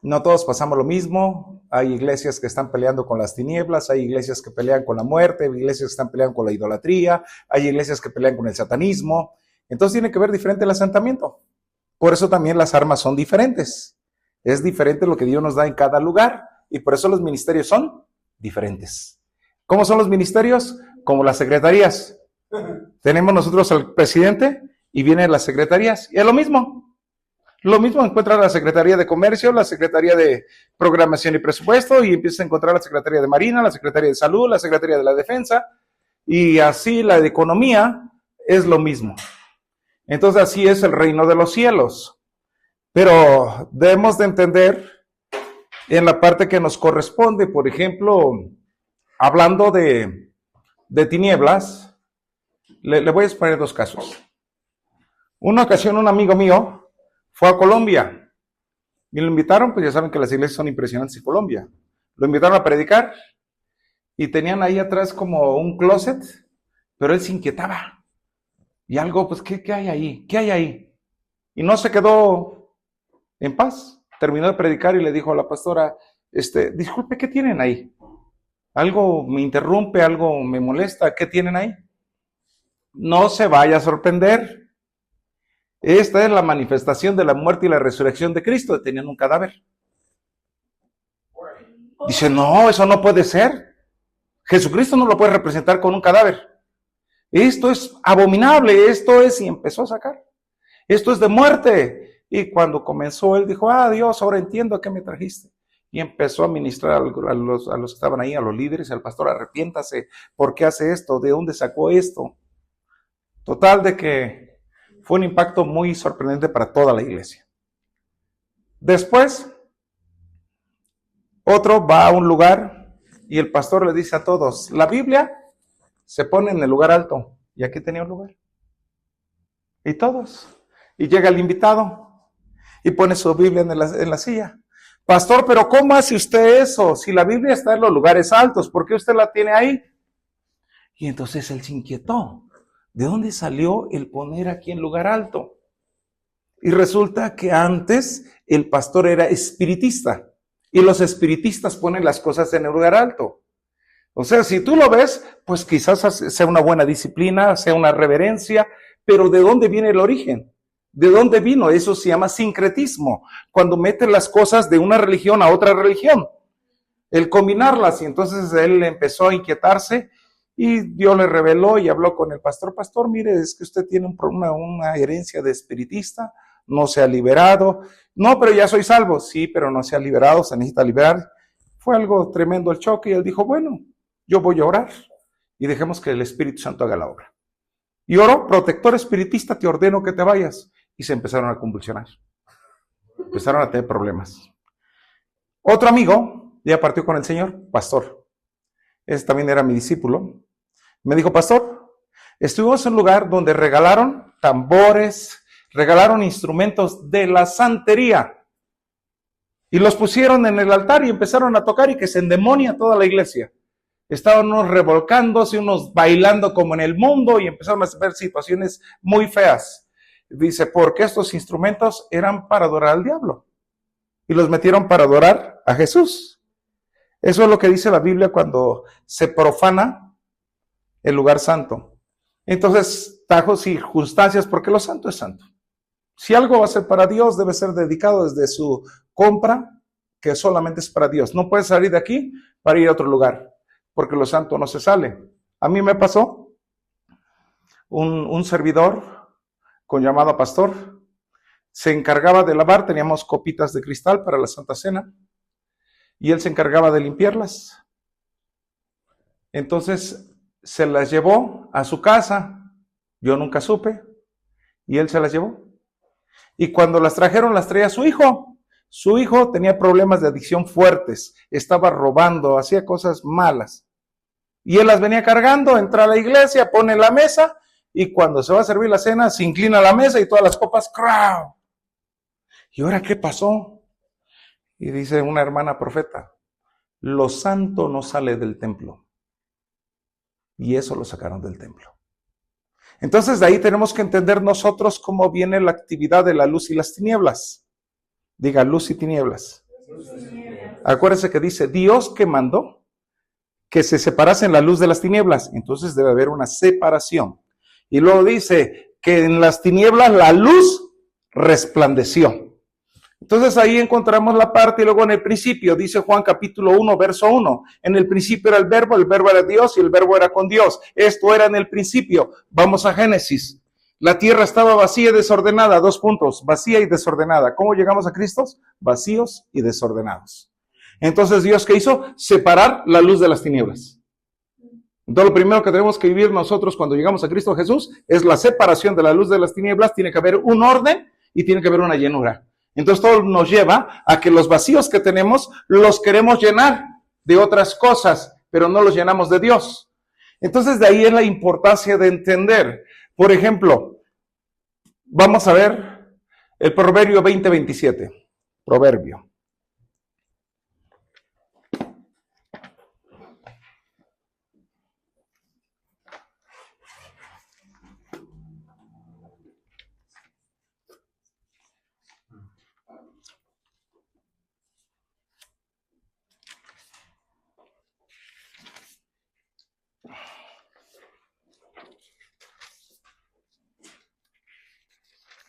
No todos pasamos lo mismo. Hay iglesias que están peleando con las tinieblas, hay iglesias que pelean con la muerte, hay iglesias que están peleando con la idolatría, hay iglesias que pelean con el satanismo. Entonces tiene que ver diferente el asentamiento. Por eso también las armas son diferentes. Es diferente lo que Dios nos da en cada lugar y por eso los ministerios son diferentes. ¿Cómo son los ministerios? Como las secretarías. Tenemos nosotros al presidente y vienen las secretarías y es lo mismo. Lo mismo encuentra la Secretaría de Comercio, la Secretaría de Programación y Presupuesto, y empieza a encontrar la Secretaría de Marina, la Secretaría de Salud, la Secretaría de la Defensa, y así la de Economía es lo mismo. Entonces así es el reino de los cielos. Pero debemos de entender en la parte que nos corresponde, por ejemplo, hablando de tinieblas, le voy a exponer dos casos. Una ocasión un amigo mío fue a Colombia y lo invitaron, pues ya saben que las iglesias son impresionantes en Colombia. Lo invitaron a predicar y tenían ahí atrás como un closet, pero él se inquietaba. Y algo, pues, ¿qué hay ahí? ¿Qué hay ahí? Y no se quedó en paz. Terminó de predicar y le dijo a la pastora, disculpe, ¿qué tienen ahí? Algo me interrumpe, algo me molesta, ¿qué tienen ahí? No se vaya a sorprender. Esta es la manifestación de la muerte y la resurrección de Cristo. Tenían un cadáver. Dice, no, eso no puede ser. Jesucristo no lo puede representar con un cadáver. Esto es abominable, esto es, y empezó a sacar. Esto es de muerte. Y cuando comenzó, él dijo, Dios, ahora entiendo a qué me trajiste. Y empezó a ministrar a los que estaban ahí, a los líderes, al pastor, arrepiéntase, ¿por qué hace esto? ¿De dónde sacó esto? Total de que fue un impacto muy sorprendente para toda la iglesia. Después, otro va a un lugar y el pastor le dice a todos, la Biblia se pone en el lugar alto. Y aquí tenía un lugar. Y todos. Y llega el invitado y pone su Biblia en la silla. Pastor, pero ¿cómo hace usted eso? Si la Biblia está en los lugares altos, ¿por qué usted la tiene ahí? Y entonces él se inquietó. ¿De dónde salió el poner aquí en lugar alto? Y resulta que antes el pastor era espiritista. Y los espiritistas ponen las cosas en el lugar alto. O sea, si tú lo ves, pues quizás sea una buena disciplina, sea una reverencia, pero ¿de dónde viene el origen? ¿De dónde vino? Eso se llama sincretismo, cuando meten las cosas de una religión a otra religión, el combinarlas, y entonces él empezó a inquietarse, y Dios le reveló y habló con el pastor, mire, es que usted tiene una herencia de espiritista, no se ha liberado, no, pero ya soy salvo, sí, pero no se ha liberado, se necesita liberar. Fue algo tremendo el choque, y él dijo, bueno, yo voy a orar, y dejemos que el Espíritu Santo haga la obra. Y oró, protector espiritista, te ordeno que te vayas. Y se empezaron a convulsionar. Empezaron a tener problemas. Otro amigo, ya partió con el Señor, pastor. Ese también era mi discípulo. Me dijo, pastor, estuvimos en un lugar donde regalaron tambores, regalaron instrumentos de la santería. Y los pusieron en el altar y empezaron a tocar y que se endemonia toda la iglesia. Estaban unos revolcándose, unos bailando como en el mundo y empezaron a ver situaciones muy feas. Dice, porque estos instrumentos eran para adorar al diablo. Y los metieron para adorar a Jesús. Eso es lo que dice la Biblia cuando se profana el lugar santo. Entonces, tajo circunstancias, porque lo santo es santo. Si algo va a ser para Dios, debe ser dedicado desde su compra, que solamente es para Dios. No puedes salir de aquí para ir a otro lugar, porque lo santo no se sale. A mí me pasó un servidor con llamado pastor, se encargaba de lavar, teníamos copitas de cristal para la Santa Cena, y él se encargaba de limpiarlas. Entonces se las llevó a su casa, yo nunca supe, y él se las llevó. Y cuando las trajeron, las traía su hijo. Su hijo tenía problemas de adicción fuertes, estaba robando, hacía cosas malas. Y él las venía cargando, entra a la iglesia, pone la mesa, y cuando se va a servir la cena, se inclina a la mesa y todas las copas, ¡crau! ¿Y ahora qué pasó? Y dice una hermana profeta, lo santo no sale del templo. Y eso lo sacaron del templo. Entonces de ahí tenemos que entender nosotros cómo viene la actividad de la luz y las tinieblas. Diga luz y tinieblas. Acuérdense que dice Dios que mandó que se separasen la luz de las tinieblas. Entonces debe haber una separación. Y luego dice que en las tinieblas la luz resplandeció. Entonces ahí encontramos la parte y luego en el principio, dice Juan capítulo 1, verso 1, en el principio era el verbo era Dios y el verbo era con Dios. Esto era en el principio. Vamos a Génesis. La tierra estaba vacía y desordenada, 2 puntos, vacía y desordenada. ¿Cómo llegamos a Cristo? Vacíos y desordenados. Entonces Dios, ¿qué hizo? Separar la luz de las tinieblas. Entonces lo primero que tenemos que vivir nosotros cuando llegamos a Cristo Jesús es la separación de la luz de las tinieblas. Tiene que haber un orden y tiene que haber una llenura. Entonces todo nos lleva a que los vacíos que tenemos los queremos llenar de otras cosas, pero no los llenamos de Dios. Entonces de ahí es la importancia de entender. Por ejemplo, vamos a ver el Proverbio 20:27. Proverbio.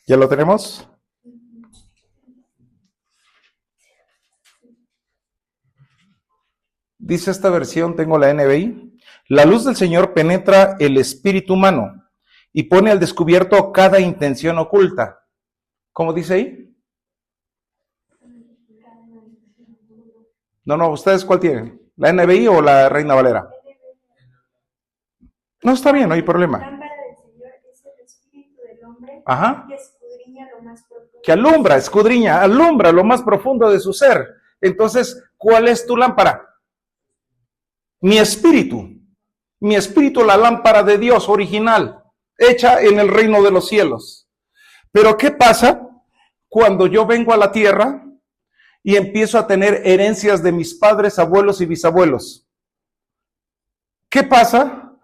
¿Ya lo tenemos? Dice esta versión, tengo la NBI. La luz del Señor penetra el espíritu humano y pone al descubierto cada intención oculta. ¿Cómo dice ahí? No, ¿ustedes cuál tienen? ¿La NBI o la Reina Valera? No, está bien, no hay problema. La lámpara del Señor es el espíritu del hombre. Ajá. Que escudriña lo más profundo. Que alumbra lo más profundo de su ser. Entonces, ¿cuál es tu lámpara? Mi espíritu, la lámpara de Dios original, hecha en el reino de los cielos. Pero ¿qué pasa cuando yo vengo a la tierra y empiezo a tener herencias de mis padres, abuelos y bisabuelos? ¿Qué pasa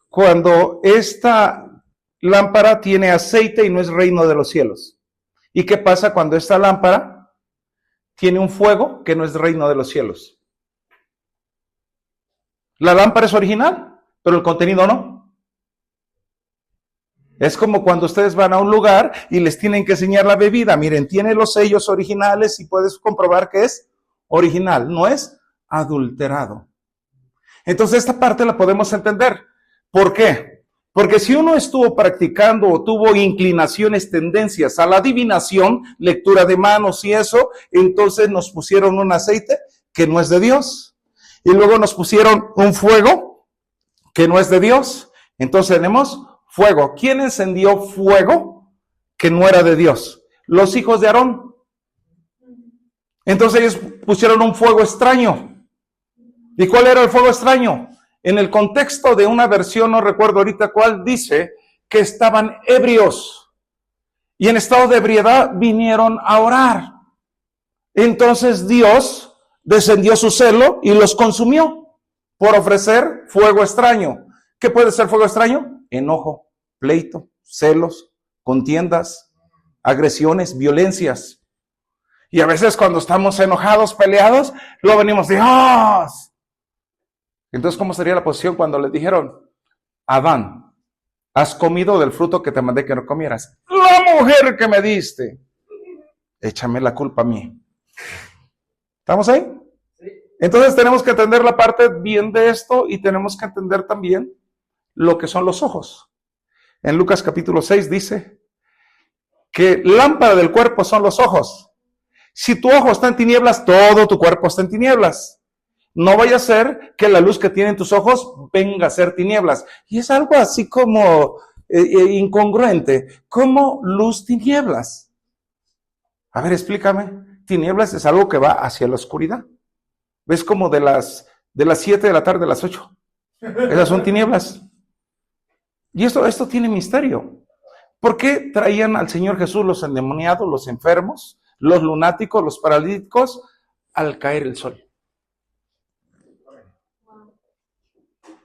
cuando esta lámpara tiene aceite y no es reino de los cielos? ¿Y qué pasa cuando esta lámpara tiene un fuego que no es reino de los cielos? La lámpara es original, pero el contenido no. Es como cuando ustedes van a un lugar y les tienen que enseñar la bebida. Miren, tiene los sellos originales y puedes comprobar que es original, no es adulterado. Entonces esta parte la podemos entender. ¿Por qué? Porque si uno estuvo practicando o tuvo inclinaciones, tendencias a la adivinación, lectura de manos y eso, entonces nos pusieron un aceite que no es de Dios. Y luego nos pusieron un fuego que no es de Dios. Entonces tenemos fuego. ¿Quién encendió fuego que no era de Dios? Los hijos de Aarón. Entonces ellos pusieron un fuego extraño. ¿Y cuál era el fuego extraño? En el contexto de una versión, no recuerdo ahorita cuál, dice que estaban ebrios. Y en estado de ebriedad vinieron a orar. Entonces Dios descendió su celo y los consumió por ofrecer fuego extraño. ¿Qué puede ser fuego extraño? Enojo, pleito, celos, contiendas, agresiones, violencias. Y a veces cuando estamos enojados, peleados, luego venimos, Dios. Entonces, ¿cómo sería la posición cuando le dijeron, Adán, has comido del fruto que te mandé que no comieras? La mujer que me diste, échame la culpa a mí. ¿Estamos ahí? Sí. Entonces tenemos que entender la parte bien de esto y tenemos que entender también lo que son los ojos. En Lucas capítulo 6 dice que lámpara del cuerpo son los ojos. Si tu ojo está en tinieblas, todo tu cuerpo está en tinieblas. No vaya a ser que la luz que tienen tus ojos venga a ser tinieblas. Y es algo así como incongruente. ¿Cómo luz tinieblas? A ver, explícame. Tinieblas es algo que va hacia la oscuridad. ¿Ves como de las 7 de la tarde a las 8? Esas son tinieblas. Y esto tiene misterio. ¿Por qué traían al Señor Jesús los endemoniados, los enfermos, los lunáticos, los paralíticos al caer el sol?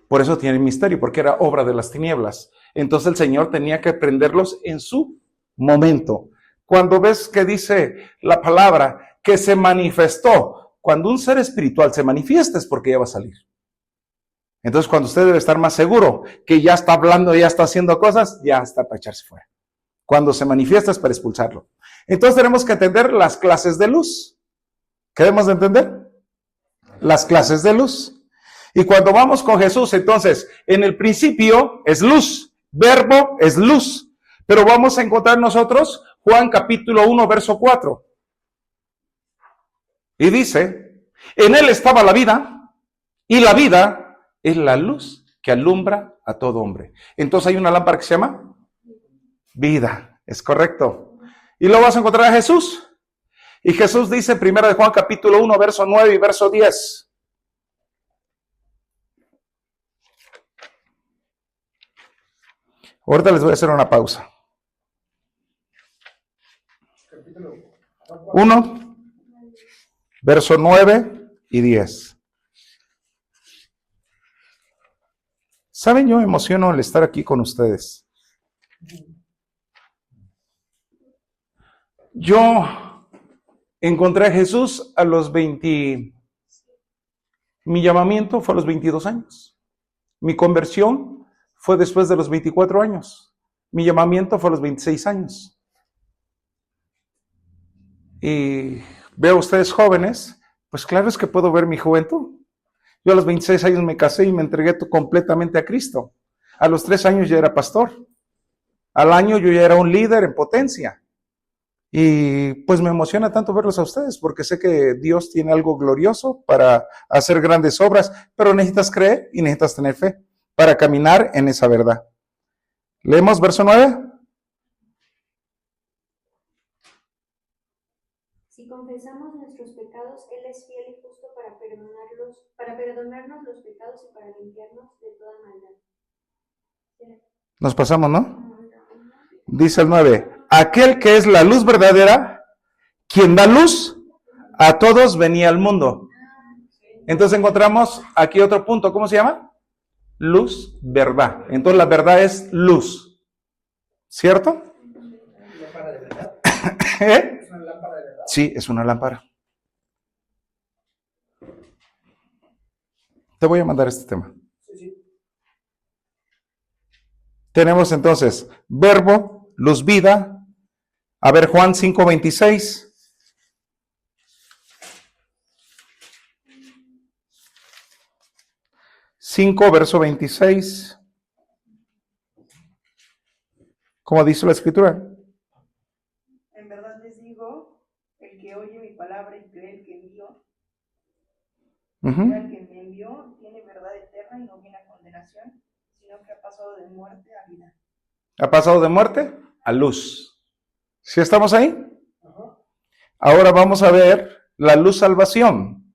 Por eso tiene misterio, porque era obra de las tinieblas. Entonces el Señor tenía que prenderlos en su momento. Cuando ves que dice la palabra que se manifestó, cuando un ser espiritual se manifiesta es porque ya va a salir. Entonces, cuando usted debe estar más seguro que ya está hablando, ya está haciendo cosas, ya está para echarse fuera. Cuando se manifiesta es para expulsarlo. Entonces, tenemos que entender las clases de luz. ¿Qué debemos de entender? Las clases de luz. Y cuando vamos con Jesús, entonces, en el principio es luz, verbo es luz. Pero vamos a encontrar nosotros Juan capítulo 1, verso 4. Y dice, en él estaba la vida, y la vida es la luz que alumbra a todo hombre. Entonces hay una lámpara que se llama vida, es correcto. Y luego vas a encontrar a Jesús. Y Jesús dice, primero de Juan capítulo 1, verso 9 y verso 10. Ahorita les voy a hacer una pausa. 1, verso 9 y 10. ¿Saben? Yo me emociono al estar aquí con ustedes. Yo encontré a Jesús a los 20. Mi llamamiento fue a los 22 años. Mi conversión fue después de los 24 años. Mi llamamiento fue a los 26 años. Y veo a ustedes jóvenes, pues claro es que puedo ver mi juventud. Yo a los 26 años me casé y me entregué completamente a Cristo. A los 3 años ya era pastor. Al año yo ya era un líder en potencia. Y pues me emociona tanto verlos a ustedes porque sé que Dios tiene algo glorioso para hacer grandes obras, pero necesitas creer y necesitas tener fe para caminar en esa verdad. Leemos verso 9. Si confesamos nuestros pecados, Él es fiel y justo para perdonarnos los pecados y para limpiarnos de toda maldad. Nos pasamos, ¿no? Dice el 9. Aquel que es la luz verdadera, quien da luz a todos, venía al mundo. Entonces encontramos aquí otro punto. ¿Cómo se llama? Luz, verdad. Entonces la verdad es luz. ¿Cierto? ¿Lámpara de verdad? ¿Eh? ¿Es una lámpara de verdad? Sí, es una lámpara. Te voy a mandar este tema. Sí. Tenemos entonces verbo, luz, vida. A ver, Juan 5:26. Verso 26. ¿Cómo dice la escritura? En verdad les digo, el que oye mi palabra y cree el que envió, el que me envió, tiene verdad eterna y no viene a condenación, sino que ha pasado de muerte a vida. ¿Ha pasado de muerte a luz? ¿Sí estamos ahí? Ajá. Ahora vamos a ver la luz salvación.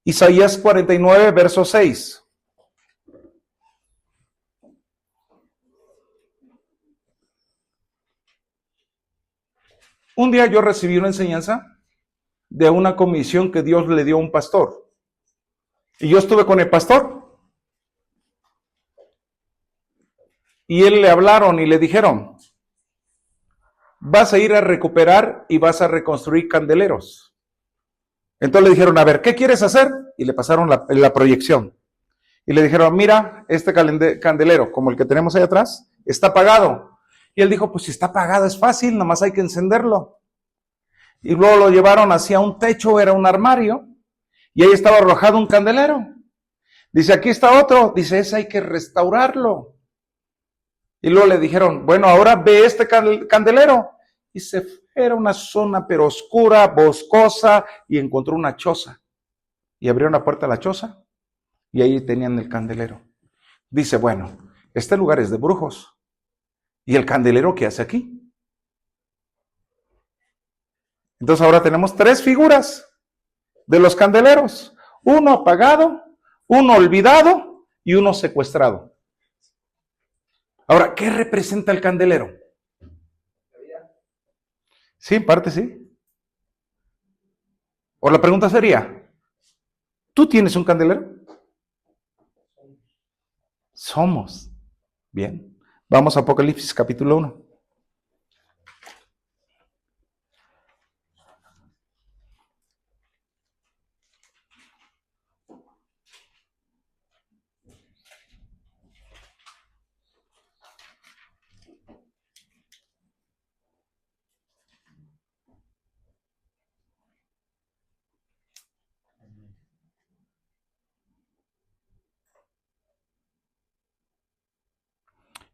Isaías 49, verso 6. Un día yo recibí una enseñanza de una comisión que Dios le dio a un pastor. Y yo estuve con el pastor. Y él le hablaron y le dijeron, vas a ir a recuperar y vas a reconstruir candeleros. Entonces le dijeron, a ver, ¿qué quieres hacer? Y le pasaron la proyección. Y le dijeron, mira, este candelero, como el que tenemos ahí atrás, está apagado. Y él dijo, pues si está apagado es fácil, nomás hay que encenderlo. Y luego lo llevaron hacia un techo, era un armario, y ahí estaba arrojado un candelero. Dice, aquí está otro. Dice, ese hay que restaurarlo. Y luego le dijeron, bueno, ahora ve este candelero. Y era una zona pero oscura, boscosa, y encontró una choza. Y abrió una puerta a la choza, y ahí tenían el candelero. Dice, bueno, este lugar es de brujos. ¿Y el candelero qué hace aquí? Entonces ahora tenemos 3 figuras de los candeleros. Uno apagado, uno olvidado y uno secuestrado. Ahora, ¿qué representa el candelero? Sí, en parte sí. O la pregunta sería, ¿tú tienes un candelero? Somos. Bien. Vamos a Apocalipsis capítulo 1.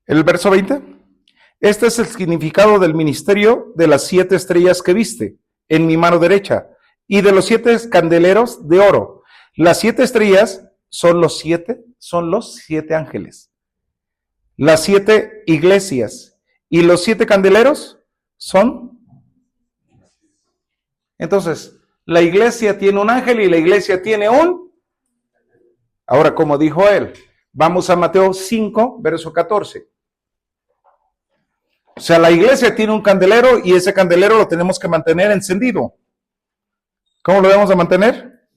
El verso 20. Este es el significado del ministerio de las 7 estrellas que viste en mi mano derecha y de los 7 candeleros de oro. Las 7 estrellas son los 7 ángeles. Las 7 iglesias y los 7 candeleros son. Entonces, la iglesia tiene un ángel y la iglesia tiene un. Ahora, como dijo él, vamos a Mateo 5, verso 14. O sea, la iglesia tiene un candelero y ese candelero lo tenemos que mantener encendido. ¿Cómo lo debemos de mantener?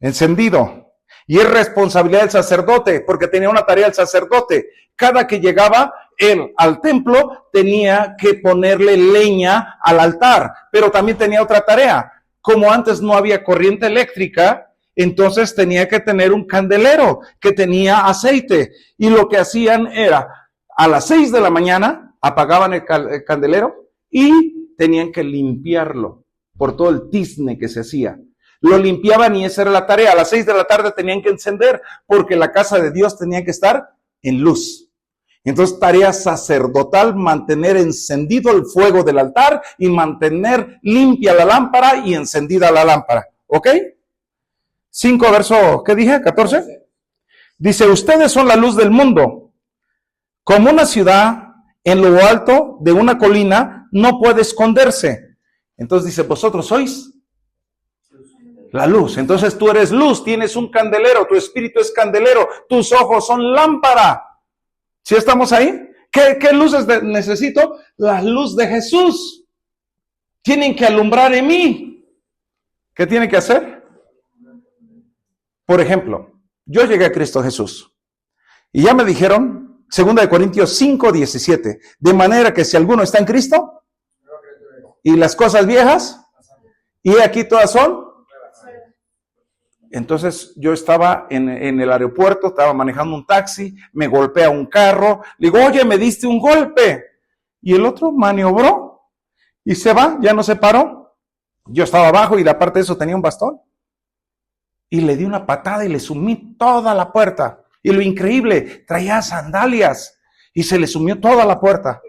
Encendido. Y es responsabilidad del sacerdote, porque tenía una tarea el sacerdote. Cada que llegaba él al templo, tenía que ponerle leña al altar, pero también tenía otra tarea. Como antes no había corriente eléctrica, entonces tenía que tener un candelero que tenía aceite. Y lo que hacían era, a las 6 de la mañana, apagaban el candelero y tenían que limpiarlo por todo el tizne que se hacía. Lo limpiaban y esa era la tarea. A las 6 de la tarde tenían que encender porque la casa de Dios tenía que estar en luz. Entonces, tarea sacerdotal, mantener encendido el fuego del altar y mantener limpia la lámpara y encendida la lámpara. ¿Ok? 5 verso, ¿qué dije? 14. Dice, ustedes son la luz del mundo. Como una ciudad en lo alto de una colina no puede esconderse. Entonces dice, vosotros sois la luz. Entonces tú eres luz, tienes un candelero, tu espíritu es candelero, tus ojos son lámpara. ¿Sí estamos ahí? ¿Qué luces necesito? La luz de Jesús. Tienen que alumbrar en mí. ¿Qué tienen que hacer? Por ejemplo, yo llegué a Cristo Jesús y ya me dijeron, 2 Corintios 5, 17, de manera que si alguno está en Cristo y las cosas viejas y aquí todas son. Entonces yo estaba en el aeropuerto, estaba manejando un taxi, me golpea un carro, le digo, oye, me diste un golpe. Y el otro maniobró y se va, ya no se paró. Yo estaba abajo y aparte de eso tenía un bastón. Y le di una patada y le sumí toda la puerta. Y lo increíble, traía sandalias y se le sumió toda la puerta.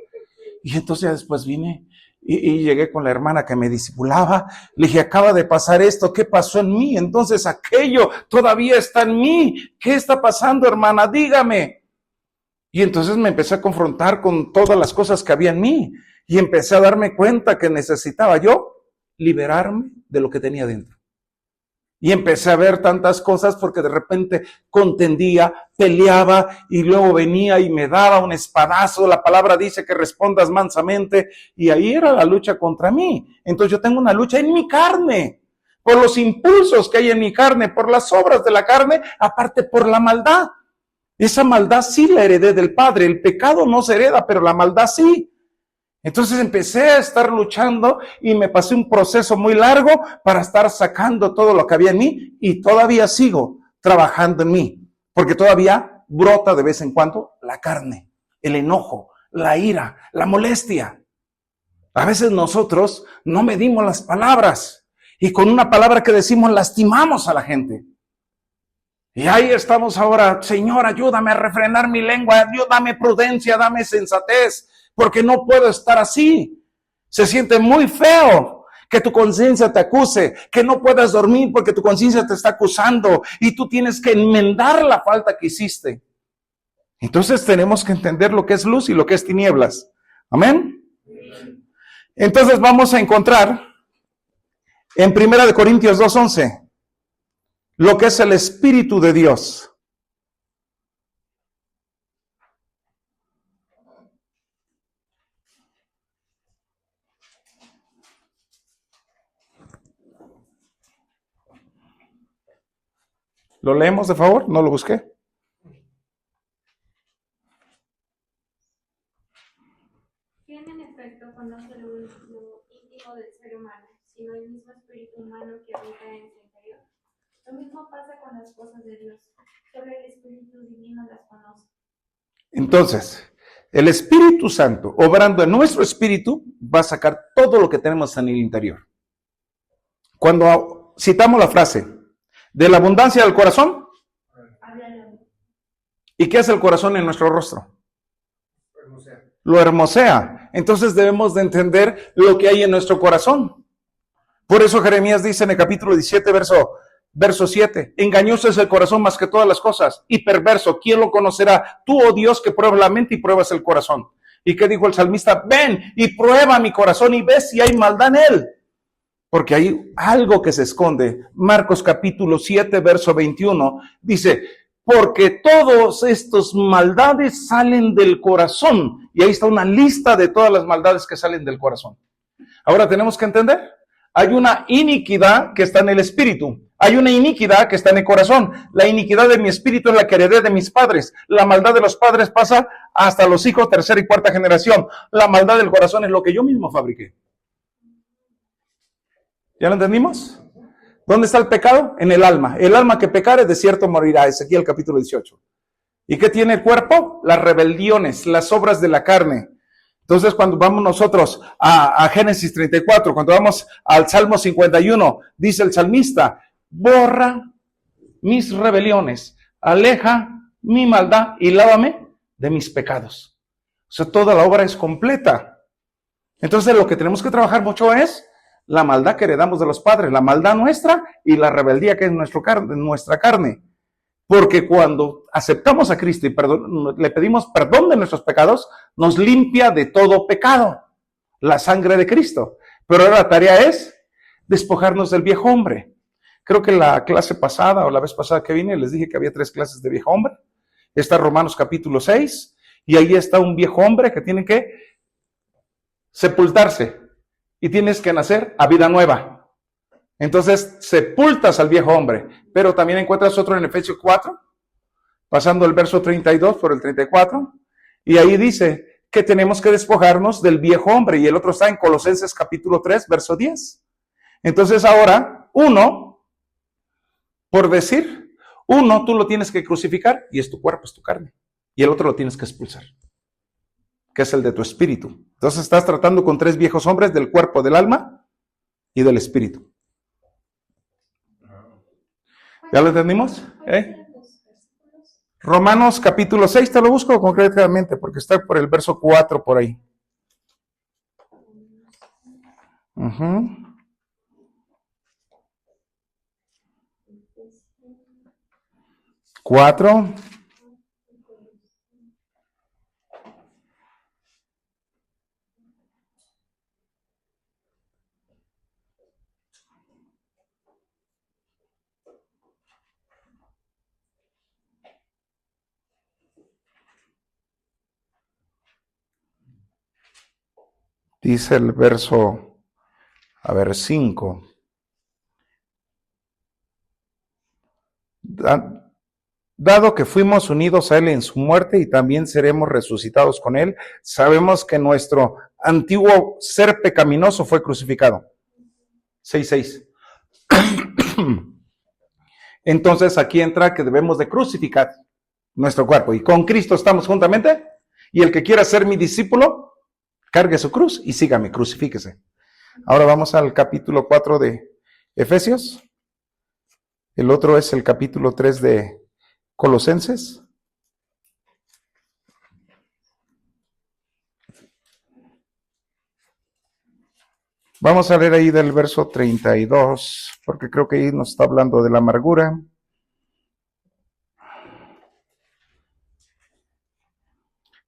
Y entonces después vine y llegué con la hermana que me discipulaba. Le dije, acaba de pasar esto, ¿qué pasó en mí? Entonces aquello todavía está en mí. ¿Qué está pasando, hermana? Dígame. Y entonces me empecé a confrontar con todas las cosas que había en mí. Y empecé a darme cuenta que necesitaba yo liberarme de lo que tenía dentro. Y empecé a ver tantas cosas porque de repente contendía, peleaba y luego venía y me daba un espadazo. La palabra dice que respondas mansamente y ahí era la lucha contra mí. Entonces yo tengo una lucha en mi carne, por los impulsos que hay en mi carne, por las obras de la carne, aparte por la maldad. Esa maldad sí la heredé del Padre, el pecado no se hereda, pero la maldad sí. Entonces empecé a estar luchando y me pasé un proceso muy largo para estar sacando todo lo que había en mí y todavía sigo trabajando en mí, porque todavía brota de vez en cuando la carne, el enojo, la ira, la molestia. A veces nosotros no medimos las palabras y con una palabra que decimos lastimamos a la gente. Y ahí estamos ahora, Señor, ayúdame a refrenar mi lengua, dame prudencia, dame sensatez. Porque no puedo estar así. Se siente muy feo que tu conciencia te acuse, que no puedas dormir porque tu conciencia te está acusando y tú tienes que enmendar la falta que hiciste. Entonces tenemos que entender lo que es luz y lo que es tinieblas. Amén. Entonces vamos a encontrar en 1 Corintios 2:11 lo que es el Espíritu de Dios. ¿Lo leemos de favor? No lo busqué. ¿Quién en efecto conoce lo íntimo del ser humano, sino el mismo espíritu humano que habita en su interior? Lo mismo pasa con las cosas de Dios. Solo el Espíritu Divino las conoce. Entonces, el Espíritu Santo, obrando en nuestro espíritu, va a sacar todo lo que tenemos en el interior. Cuando citamos la frase, de la abundancia del corazón, ¿y qué es el corazón en nuestro rostro? lo hermosea. Entonces debemos de entender lo que hay en nuestro corazón. Por eso Jeremías dice en el capítulo 17, verso 7, engañoso es el corazón más que todas las cosas, y perverso, ¿quién lo conocerá? Tú, oh Dios, que pruebas la mente y pruebas el corazón. ¿Y qué dijo el salmista? Ven y prueba mi corazón y ves si hay maldad en él. Porque hay algo que se esconde. Marcos capítulo 7, verso 21, dice, porque todas estas maldades salen del corazón. Y ahí está una lista de todas las maldades que salen del corazón. Ahora tenemos que entender, hay una iniquidad que está en el espíritu. Hay una iniquidad que está en el corazón. La iniquidad de mi espíritu es la que heredé de mis padres. La maldad de los padres pasa hasta los hijos tercera y cuarta generación. La maldad del corazón es lo que yo mismo fabriqué. ¿Ya lo entendimos? ¿Dónde está el pecado? En el alma. El alma que pecare, de cierto morirá. Ezequiel capítulo 18. ¿Y qué tiene el cuerpo? Las rebeliones, las obras de la carne. Entonces, cuando vamos nosotros a Génesis 34, cuando vamos al Salmo 51, dice el salmista, borra mis rebeliones, aleja mi maldad y lávame de mis pecados. O sea, toda la obra es completa. Entonces, lo que tenemos que trabajar mucho es la maldad que heredamos de los padres, la maldad nuestra y la rebeldía que es nuestra carne. Porque cuando aceptamos a Cristo y le pedimos perdón de nuestros pecados, nos limpia de todo pecado, la sangre de Cristo. Pero ahora la tarea es despojarnos del viejo hombre. Creo que la clase pasada o la vez pasada que vine les dije que había 3 clases de viejo hombre. Está Romanos capítulo 6 y ahí está un viejo hombre que tiene que sepultarse y tienes que nacer a vida nueva. Entonces sepultas al viejo hombre, pero también encuentras otro en Efesios 4, pasando el verso 32 por el 34, y ahí dice que tenemos que despojarnos del viejo hombre, y el otro está en Colosenses capítulo 3, verso 10. Entonces ahora, por decir, tú lo tienes que crucificar, y es tu cuerpo, es tu carne, y el otro lo tienes que expulsar, que es el de tu espíritu. Entonces estás tratando con 3 viejos hombres del cuerpo, del alma y del espíritu. ¿Ya lo entendimos? Romanos capítulo 6, te lo busco concretamente porque está por el verso 4 por ahí. 4. Dice el verso, 5. Dado que fuimos unidos a Él en su muerte y también seremos resucitados con Él, sabemos que nuestro antiguo ser pecaminoso fue crucificado. 6:6. Entonces aquí entra que debemos de crucificar nuestro cuerpo y con Cristo estamos juntamente, y el que quiera ser mi discípulo, cargue su cruz y sígame, crucifíquese. Ahora vamos al capítulo 4 de Efesios. El otro es el capítulo 3 de Colosenses. Vamos a leer ahí del verso 32, porque creo que ahí nos está hablando de la amargura.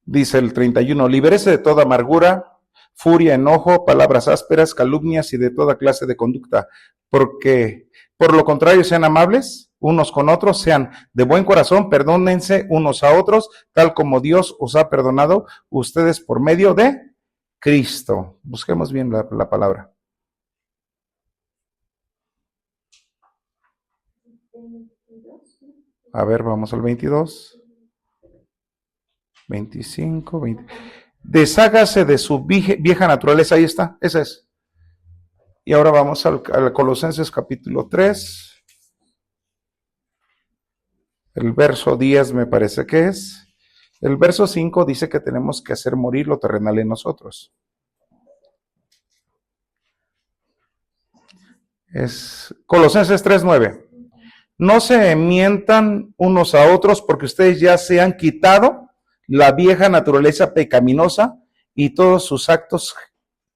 Dice el 31, libérese de toda amargura, furia, enojo, palabras ásperas, calumnias y de toda clase de conducta, porque por lo contrario sean amables unos con otros, sean de buen corazón, perdónense unos a otros, tal como Dios os ha perdonado ustedes por medio de Cristo. Busquemos bien la palabra. A ver, vamos al 22. 25, 20. Deshágase de su vieja naturaleza, ahí está, esa es. Y ahora vamos al Colosenses capítulo 3, el verso 10 me parece que es. El verso 5 dice que tenemos que hacer morir lo terrenal en nosotros. Es Colosenses 3:9. No se mientan unos a otros porque ustedes ya se han quitado la vieja naturaleza pecaminosa y todos sus actos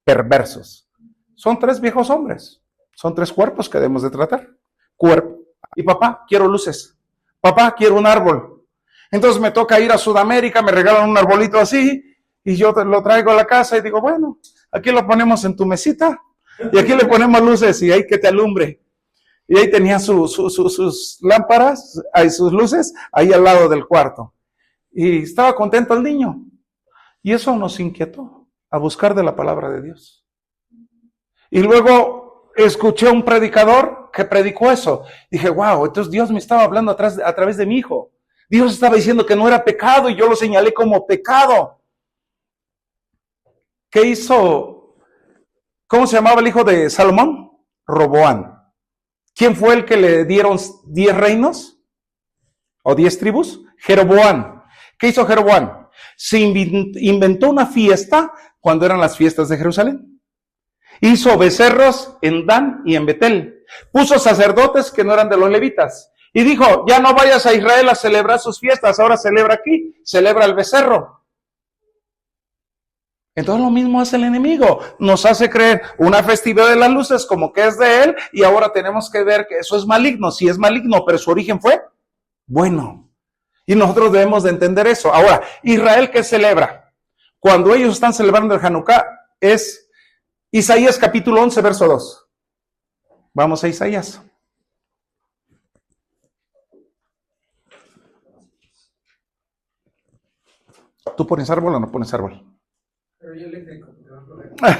perversos. Son 3 viejos hombres, son 3 cuerpos que debemos de tratar. Cuerpo. Y papá, quiero luces. Papá, quiero un árbol. Entonces me toca ir a Sudamérica, me regalan un arbolito así, y yo lo traigo a la casa y digo, bueno, aquí lo ponemos en tu mesita, y aquí le ponemos luces, y ahí que te alumbre. Y ahí tenía sus lámparas, ahí sus luces, ahí al lado del cuarto. Y estaba contento el niño. Y eso nos inquietó a buscar de la palabra de Dios. Y luego escuché a un predicador que predicó eso. Dije, wow, entonces Dios me estaba hablando a través de mi hijo. Dios estaba diciendo que no era pecado y yo lo señalé como pecado. ¿Qué hizo? ¿Cómo se llamaba el hijo de Salomón? Roboán. ¿Quién fue el que le dieron 10 reinos? ¿O 10 tribus? Jeroboam. ¿Qué hizo Jeroboam? Se inventó una fiesta cuando eran las fiestas de Jerusalén. Hizo becerros en Dan y en Betel. Puso sacerdotes que no eran de los levitas. Y dijo, ya no vayas a Israel a celebrar sus fiestas, ahora celebra aquí, celebra el becerro. Entonces lo mismo hace el enemigo, nos hace creer una festividad de las luces como que es de él y ahora tenemos que ver que eso es maligno, sí es maligno, pero su origen fue bueno. Y nosotros debemos de entender eso. Ahora, Israel, ¿qué celebra? Cuando ellos están celebrando el Hanukkah es Isaías capítulo 11, verso 2. Vamos a Isaías. ¿Tú pones árbol o no pones árbol? Pero yo eléctrico, porque no hay problema.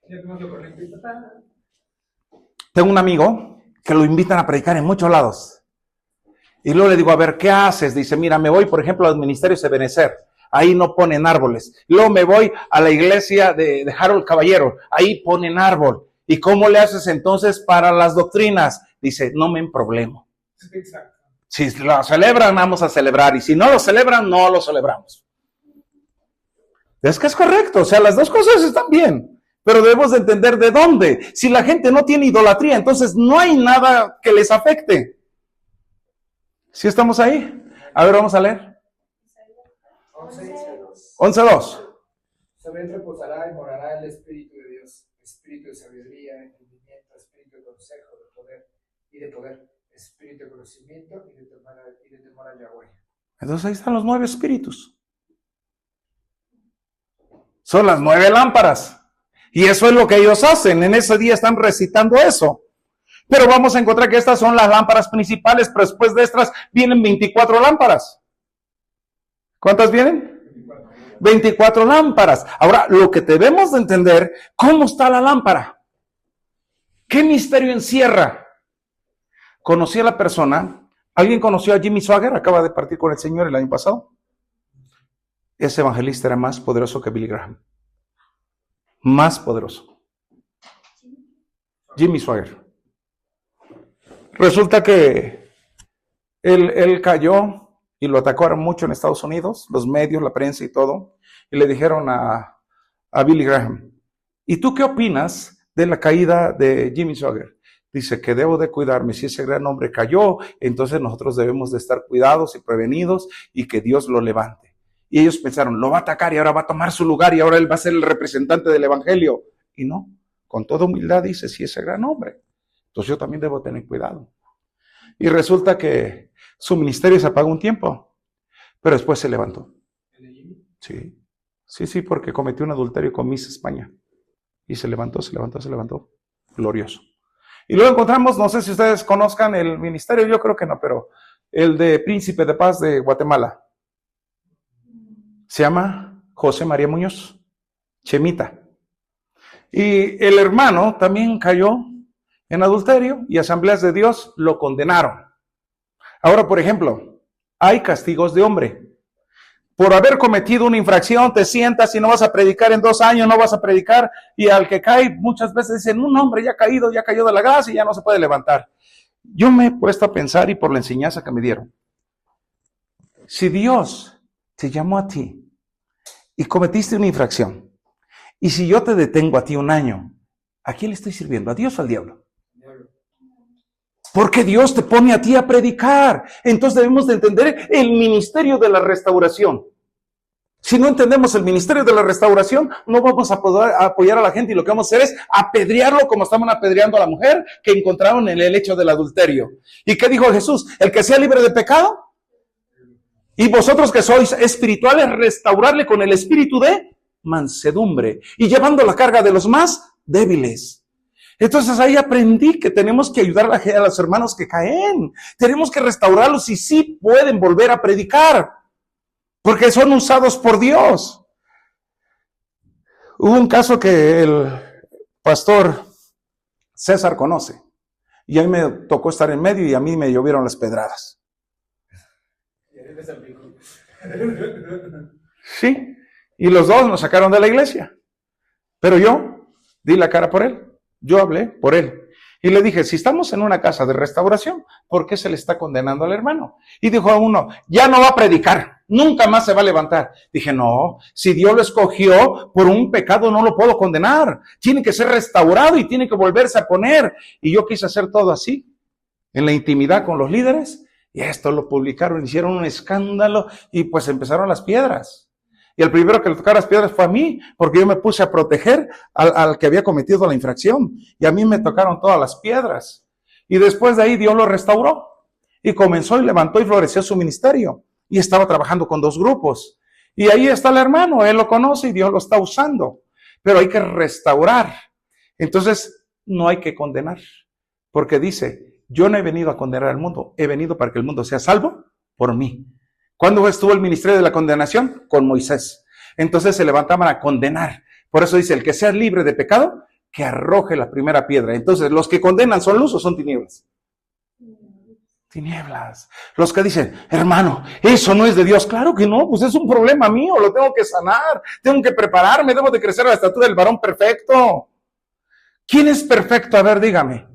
Ya tenemos lo correcto. Tengo un amigo que lo invitan a predicar en muchos lados. Y luego le digo, a ver, ¿qué haces? Dice, mira, me voy, por ejemplo, al ministerio de Benecer. Ahí no ponen árboles. Luego me voy a la iglesia de Harold Caballero. Ahí ponen árbol. ¿Y cómo le haces entonces para las doctrinas? Dice, no me problema. Exacto. Si lo celebran, vamos a celebrar. Y si no lo celebran, no lo celebramos. Es que es correcto. O sea, las dos cosas están bien. Pero debemos de entender de dónde. Si la gente no tiene idolatría, entonces no hay nada que les afecte. ¿Sí estamos ahí? A ver, vamos a leer. 11:2. Sobre él reposará y morará el Espíritu de Dios, Espíritu de sabiduría, entendimiento, Espíritu de consejo, de poder, Espíritu de conocimiento y de temor a Yahweh. Entonces ahí están los 9 espíritus. Son las 9 lámparas. Y eso es lo que ellos hacen. En ese día están recitando eso. Pero vamos a encontrar que estas son las lámparas principales, pero después de estas vienen 24 lámparas. ¿Cuántas vienen? 24 lámparas. Ahora, lo que debemos de entender, ¿cómo está la lámpara? ¿Qué misterio encierra? Conocí a la persona, ¿alguien conoció a Jimmy Swaggart? Acaba de partir con el Señor el año pasado. Ese evangelista era más poderoso que Billy Graham. Más poderoso. Jimmy Swaggart. Resulta que él cayó y lo atacaron mucho en Estados Unidos, los medios, la prensa y todo, y le dijeron a Billy Graham, ¿y tú qué opinas de la caída de Jimmy Swaggart? Dice que debo de cuidarme, si ese gran hombre cayó, entonces nosotros debemos de estar cuidados y prevenidos y que Dios lo levante. Y ellos pensaron, lo va a atacar y ahora va a tomar su lugar y ahora él va a ser el representante del evangelio. Y no, con toda humildad dice, si ese gran hombre. Entonces yo también debo tener cuidado. Y resulta que su ministerio se apagó un tiempo, pero después se levantó. Sí, porque cometió un adulterio con Miss España. Y se levantó. Glorioso. Y luego encontramos, no sé si ustedes conozcan el ministerio, yo creo que no, pero el de Príncipe de Paz de Guatemala. Se llama José María Muñoz, Chemita. Y el hermano también cayó en adulterio y Asambleas de Dios lo condenaron. Ahora, por ejemplo, hay castigos de hombre. Por haber cometido una infracción, te sientas y no vas a predicar en 2 años, no vas a predicar, y al que cae muchas veces dicen, un hombre ya cayó de la gracia y ya no se puede levantar. Yo me he puesto a pensar y por la enseñanza que me dieron, si Dios te llamó a ti y cometiste una infracción, y si yo te detengo a ti 1 año, ¿a quién le estoy sirviendo? ¿A Dios o al diablo? Porque Dios te pone a ti a predicar. Entonces debemos de entender el ministerio de la restauración. Si no entendemos el ministerio de la restauración, no vamos a poder apoyar a la gente y lo que vamos a hacer es apedrearlo como estaban apedreando a la mujer que encontraron en el hecho del adulterio. ¿Y qué dijo Jesús? El que sea libre de pecado. Y vosotros que sois espirituales, restaurarle con el espíritu de mansedumbre y llevando la carga de los más débiles. Entonces ahí aprendí que tenemos que ayudar a los hermanos que caen. Tenemos que restaurarlos y sí pueden volver a predicar, porque son usados por Dios. Hubo un caso que el pastor César conoce, y a mí me tocó estar en medio y a mí me llovieron las pedradas. Sí, y los dos nos sacaron de la iglesia, pero yo di la cara por él, yo hablé por él. Y le dije, si estamos en una casa de restauración, ¿por qué se le está condenando al hermano? Y dijo a uno, ya no va a predicar, nunca más se va a levantar. Dije, no, si Dios lo escogió por un pecado no lo puedo condenar. Tiene que ser restaurado y tiene que volverse a poner. Y yo quise hacer todo así, en la intimidad con los líderes. Y esto lo publicaron, hicieron un escándalo y pues empezaron las piedras. Y el primero que le tocaron las piedras fue a mí, porque yo me puse a proteger al que había cometido la infracción. Y a mí me tocaron todas las piedras. Y después de ahí Dios lo restauró. Y comenzó y levantó y floreció su ministerio. Y estaba trabajando con 2 grupos. Y ahí está el hermano, él lo conoce y Dios lo está usando. Pero hay que restaurar. Entonces, no hay que condenar. Porque dice, yo no he venido a condenar al mundo, he venido para que el mundo sea salvo por mí. ¿Cuándo estuvo el ministerio de la condenación? Con Moisés. Entonces se levantaban a condenar. Por eso dice, el que sea libre de pecado, que arroje la primera piedra. Entonces, ¿los que condenan son luz o son tinieblas? Tinieblas. Los que dicen, hermano, eso no es de Dios. Claro que no, pues es un problema mío, lo tengo que sanar, tengo que prepararme, debo de crecer a la estatura del varón perfecto. ¿Quién es perfecto? A ver, dígame.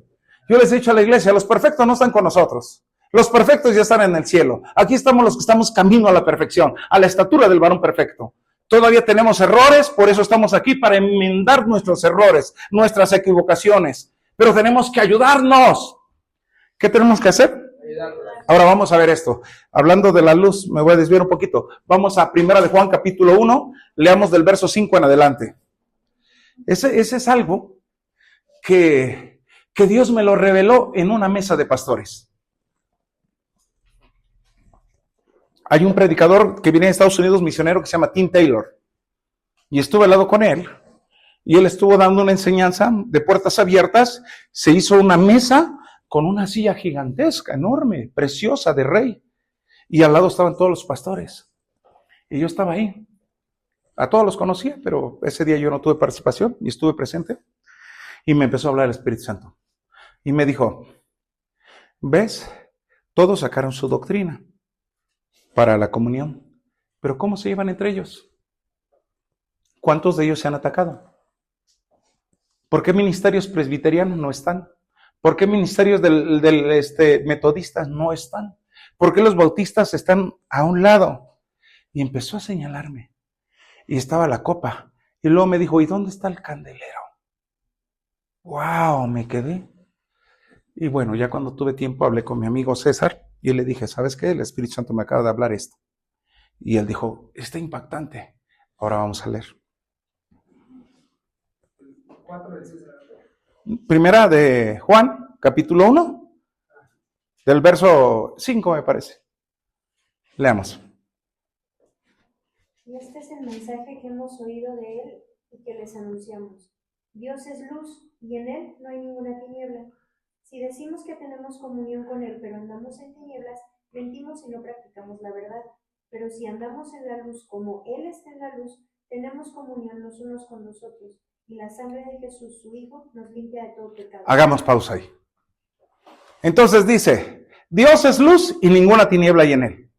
Yo les he dicho a la iglesia, los perfectos no están con nosotros. Los perfectos ya están en el cielo. Aquí estamos los que estamos camino a la perfección, a la estatura del varón perfecto. Todavía tenemos errores, por eso estamos aquí, para enmendar nuestros errores, nuestras equivocaciones. Pero tenemos que ayudarnos. ¿Qué tenemos que hacer? Ahora vamos a ver esto. Hablando de la luz, me voy a desviar un poquito. Vamos a 1 de Juan capítulo 1, leamos del verso 5 en adelante. Ese es algo que Dios me lo reveló en una mesa de pastores. Hay un predicador que viene de Estados Unidos, misionero, que se llama Tim Taylor. Y estuve al lado con él. Y él estuvo dando una enseñanza de puertas abiertas. Se hizo una mesa con una silla gigantesca, enorme, preciosa, de rey. Y al lado estaban todos los pastores. Y yo estaba ahí. A todos los conocía, pero ese día yo no tuve participación y estuve presente. Y me empezó a hablar el Espíritu Santo. Y me dijo, ¿ves? Todos sacaron su doctrina para la comunión. Pero ¿cómo se llevan entre ellos? ¿Cuántos de ellos se han atacado? ¿Por qué ministerios presbiterianos no están? ¿Por qué ministerios metodistas no están? ¿Por qué los bautistas están a un lado? Y empezó a señalarme. Y estaba la copa. Y luego me dijo, ¿y dónde está el candelero? ¡Wow! Me quedé. Y bueno, ya cuando tuve tiempo hablé con mi amigo César y le dije, ¿sabes qué? El Espíritu Santo me acaba de hablar esto. Y él dijo, está impactante. Ahora vamos a leer. 4 de César. Primera de Juan, capítulo 1, del verso 5 me parece. Leamos. Y este es el mensaje que hemos oído de él y que les anunciamos. Dios es luz y en él no hay ninguna tiniebla. Si decimos que tenemos comunión con él, pero andamos en tinieblas, mentimos y no practicamos la verdad. Pero si andamos en la luz como él está en la luz, tenemos comunión los unos con los otros. Y la sangre de Jesús, su Hijo, nos limpia de todo pecado. Hagamos pausa ahí. Entonces dice, Dios es luz y ninguna tiniebla hay en él.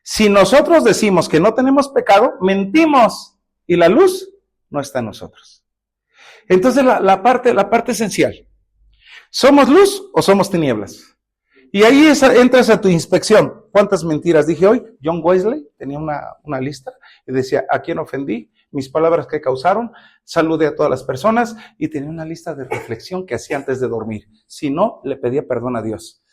Si nosotros decimos que no tenemos pecado, mentimos y la luz no está en nosotros. Entonces la parte esencial. ¿Somos luz o somos tinieblas? Y ahí entras a tu inspección. ¿Cuántas mentiras dije hoy? John Wesley tenía una lista y decía, ¿a quién ofendí? Mis palabras que causaron, saludé a todas las personas y tenía una lista de reflexión que hacía antes de dormir. Si no, le pedía perdón a Dios.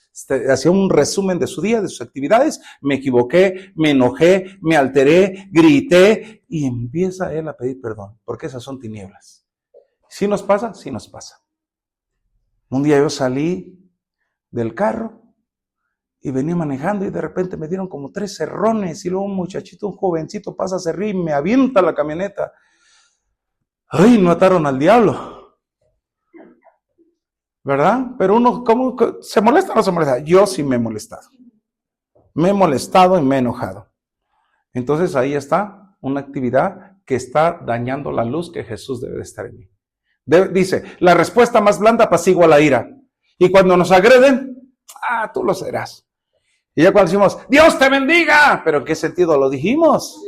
hacía un resumen de su día, de sus actividades. Me equivoqué, me enojé, me alteré, grité y empieza él a pedir perdón, porque esas son tinieblas. ¿Sí nos pasa? Sí nos pasa. Un día yo salí del carro y venía manejando y de repente me dieron como 3 cerrones y luego un muchachito, un jovencito pasa a cerrar y me avienta la camioneta. ¡Ay, no ataron al diablo! ¿Verdad? Pero uno, ¿cómo se molesta o no se molesta? Yo sí me he molestado. Me he molestado y me he enojado. Entonces ahí está una actividad que está dañando la luz que Jesús debe de estar en mí. Dice, la respuesta más blanda apacigua la ira. Y cuando nos agreden, tú lo serás. Y ya cuando decimos, Dios te bendiga, ¿pero en qué sentido lo dijimos?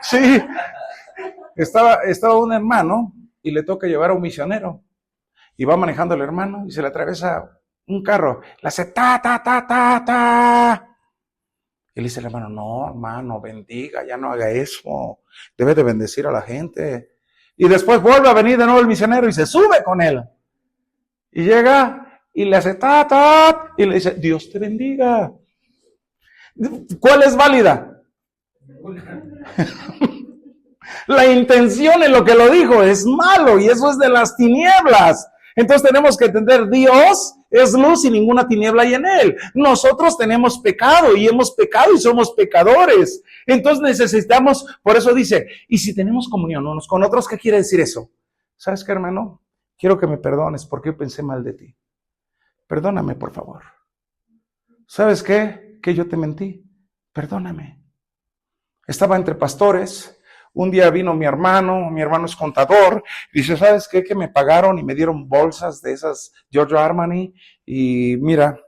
Sí. Estaba un hermano y le toca llevar a un misionero. Y va manejando el hermano y se le atraviesa un carro. Le hace ta. Y le dice el hermano, no, hermano, bendiga, ya no haga eso. Debe de bendecir a la gente. Y después vuelve a venir de nuevo el misionero y se sube con él. Y llega y le hace ta. Y le dice, Dios te bendiga. ¿Cuál es válida? La intención en lo que lo dijo es malo y eso es de las tinieblas. Entonces tenemos que entender, Dios es luz y ninguna tiniebla hay en él. Nosotros tenemos pecado y hemos pecado y somos pecadores. Entonces necesitamos, por eso dice, y si tenemos comunión unos con otros, ¿qué quiere decir eso? ¿Sabes qué, hermano? Quiero que me perdones porque yo pensé mal de ti. Perdóname, por favor. ¿Sabes qué? Que yo te mentí. Perdóname. Estaba entre pastores. Un día vino mi hermano es contador, y dice, ¿sabes qué? Que me pagaron y me dieron bolsas de esas Giorgio Armani, y mira,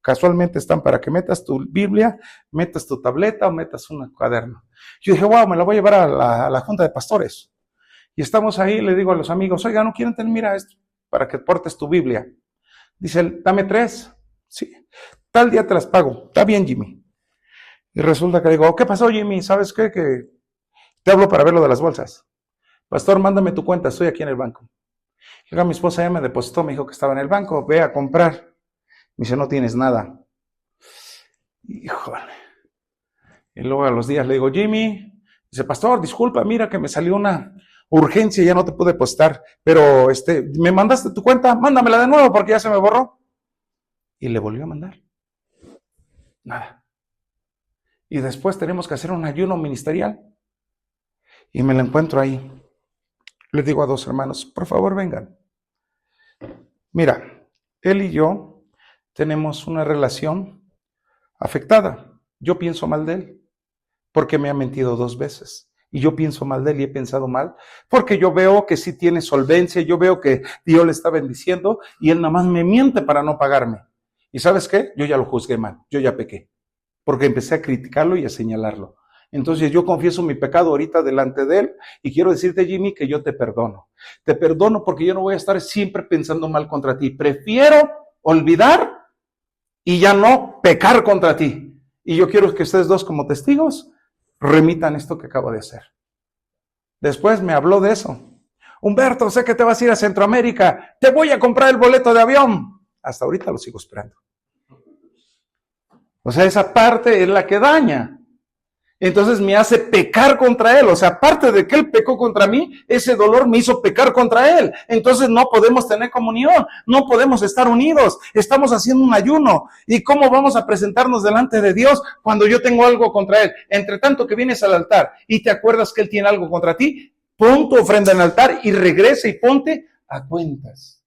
casualmente están para que metas tu Biblia, metas tu tableta o metas un cuaderno. Yo dije, wow, me la voy a llevar a la junta de pastores. Y estamos ahí, le digo a los amigos, oiga, ¿no quieren tener, mira esto, para que portes tu Biblia? Dice él, dame 3. Sí, tal día te las pago. Está bien, Jimmy. Y resulta que le digo, ¿qué pasó, Jimmy? ¿Sabes qué? Que te hablo para ver lo de las bolsas. Pastor, mándame tu cuenta, estoy aquí en el banco. Llega mi esposa, ya me depositó, me dijo que estaba en el banco, ve a comprar. Me dice, no tienes nada. Híjole. Y luego a los días le digo, Jimmy, dice, pastor, disculpa, mira que me salió una urgencia, ya no te pude depositar, pero me mandaste tu cuenta, mándamela de nuevo porque ya se me borró. Y le volvió a mandar. Nada. Y después tenemos que hacer un ayuno ministerial. Y me lo encuentro ahí. Le digo a 2 hermanos, por favor vengan. Mira, él y yo tenemos una relación afectada. Yo pienso mal de él porque me ha mentido 2 veces. Y yo pienso mal de él y he pensado mal porque yo veo que sí tiene solvencia, yo veo que Dios le está bendiciendo y él nada más me miente para no pagarme. ¿Y sabes qué? Yo ya lo juzgué mal, yo ya pequé porque empecé a criticarlo y a señalarlo. Entonces yo confieso mi pecado ahorita delante de él y quiero decirte, Jimmy, que yo te perdono. Te perdono porque yo no voy a estar siempre pensando mal contra ti. Prefiero olvidar y ya no pecar contra ti. Y yo quiero que ustedes 2 como testigos remitan esto que acabo de hacer. Después me habló de eso. Humberto, sé que te vas a ir a Centroamérica. Te voy a comprar el boleto de avión. Hasta ahorita lo sigo esperando. O sea, esa parte es la que daña. Entonces me hace pecar contra él. O sea, aparte de que él pecó contra mí, ese dolor me hizo pecar contra él. Entonces no podemos tener comunión, no podemos estar unidos. Estamos haciendo un ayuno. ¿Y cómo vamos a presentarnos delante de Dios cuando yo tengo algo contra él? Entre tanto que vienes al altar y te acuerdas que él tiene algo contra ti, pon tu ofrenda en el altar y regresa y ponte a cuentas.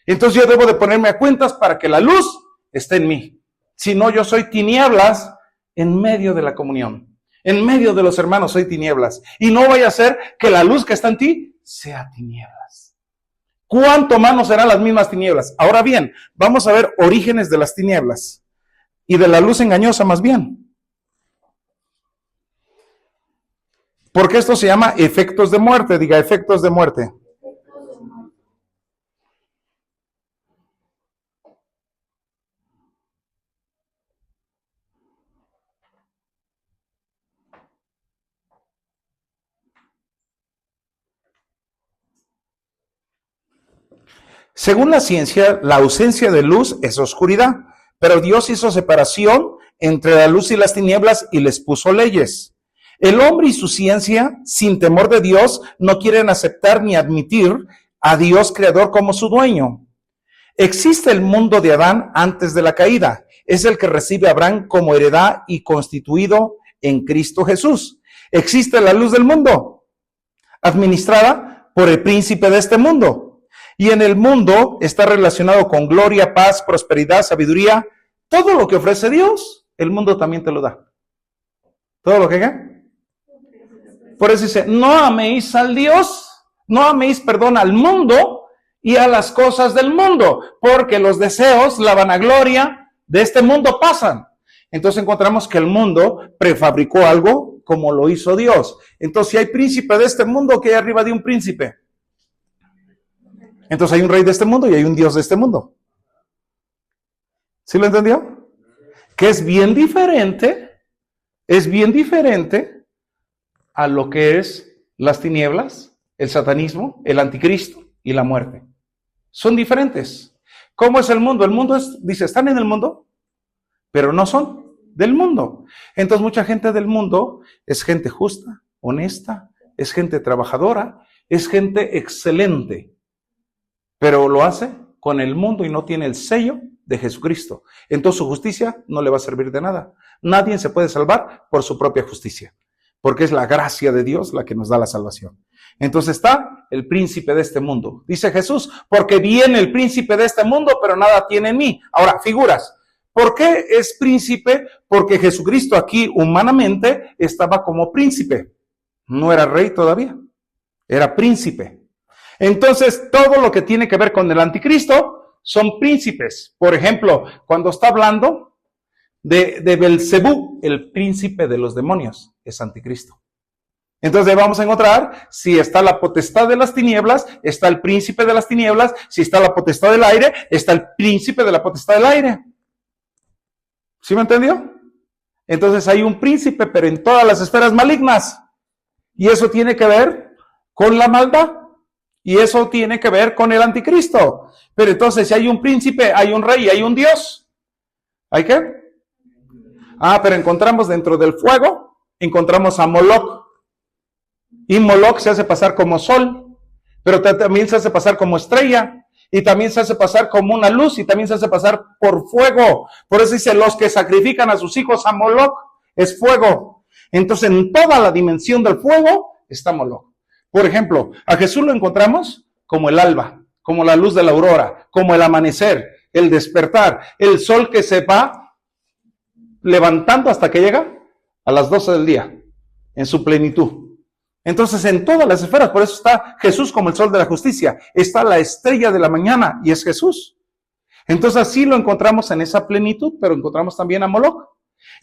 Entonces yo debo de ponerme a cuentas para que la luz esté en mí. Si no, yo soy tinieblas en medio de la comunión. En medio de los hermanos soy tinieblas. Y no vaya a ser que la luz que está en ti sea tinieblas. ¿Cuánto más no serán las mismas tinieblas? Ahora bien, vamos a ver orígenes de las tinieblas y de la luz engañosa más bien. Porque esto se llama efectos de muerte. Diga, efectos de muerte. Según la ciencia, la ausencia de luz es oscuridad, pero Dios hizo separación entre la luz y las tinieblas y les puso leyes. El hombre y su ciencia, sin temor de Dios, no quieren aceptar ni admitir a Dios creador como su dueño. Existe el mundo de Adán antes de la caída. Es el que recibe a Abraham como heredad y constituido en Cristo Jesús. Existe la luz del mundo, administrada por el príncipe de este mundo. Y en el mundo está relacionado con gloria, paz, prosperidad, sabiduría. Todo lo que ofrece Dios, el mundo también te lo da. Todo lo que haga. Por eso dice, no améis al Dios, no améis, perdón, al mundo y a las cosas del mundo, porque los deseos, la vanagloria de este mundo pasan. Entonces encontramos que el mundo prefabricó algo como lo hizo Dios. Entonces si hay príncipe de este mundo, ¿qué hay arriba de un príncipe? Entonces hay un rey de este mundo y hay un Dios de este mundo. ¿Sí lo entendió? Que es bien diferente a lo que es las tinieblas, el satanismo, el anticristo y la muerte. Son diferentes. ¿Cómo es el mundo? El mundo dice, están en el mundo, pero no son del mundo. Entonces mucha gente del mundo es gente justa, honesta, es gente trabajadora, es gente excelente, pero lo hace con el mundo y no tiene el sello de Jesucristo. Entonces su justicia no le va a servir de nada. Nadie se puede salvar por su propia justicia, porque es la gracia de Dios la que nos da la salvación. Entonces está el príncipe de este mundo. Dice Jesús, porque viene el príncipe de este mundo, pero nada tiene en mí. Ahora, figuras. ¿Por qué es príncipe? Porque Jesucristo aquí humanamente estaba como príncipe. No era rey todavía, era príncipe. Entonces, todo lo que tiene que ver con el anticristo son príncipes. Por ejemplo, cuando está hablando de Belcebú, el príncipe de los demonios, es anticristo. Entonces vamos a encontrar si está la potestad de las tinieblas, está el príncipe de las tinieblas, si está la potestad del aire, está el príncipe de la potestad del aire. ¿Sí me entendió? Entonces hay un príncipe, pero en todas las esferas malignas. Y eso tiene que ver con la maldad. Y eso tiene que ver con el anticristo. Pero entonces si hay un príncipe, hay un rey y hay un Dios. ¿Hay qué? Pero encontramos dentro del fuego, encontramos a Moloch. Y Moloch se hace pasar como sol, pero también se hace pasar como estrella, y también se hace pasar como una luz, y también se hace pasar por fuego. Por eso dice, los que sacrifican a sus hijos a Moloch, es fuego. Entonces en toda la dimensión del fuego está Moloch. Por ejemplo, a Jesús lo encontramos como el alba, como la luz de la aurora, como el amanecer, el despertar, el sol que se va levantando hasta que llega a las 12 del día, en su plenitud. Entonces en todas las esferas, por eso está Jesús como el sol de la justicia, está la estrella de la mañana y es Jesús. Entonces así lo encontramos en esa plenitud, pero encontramos también a Moloch.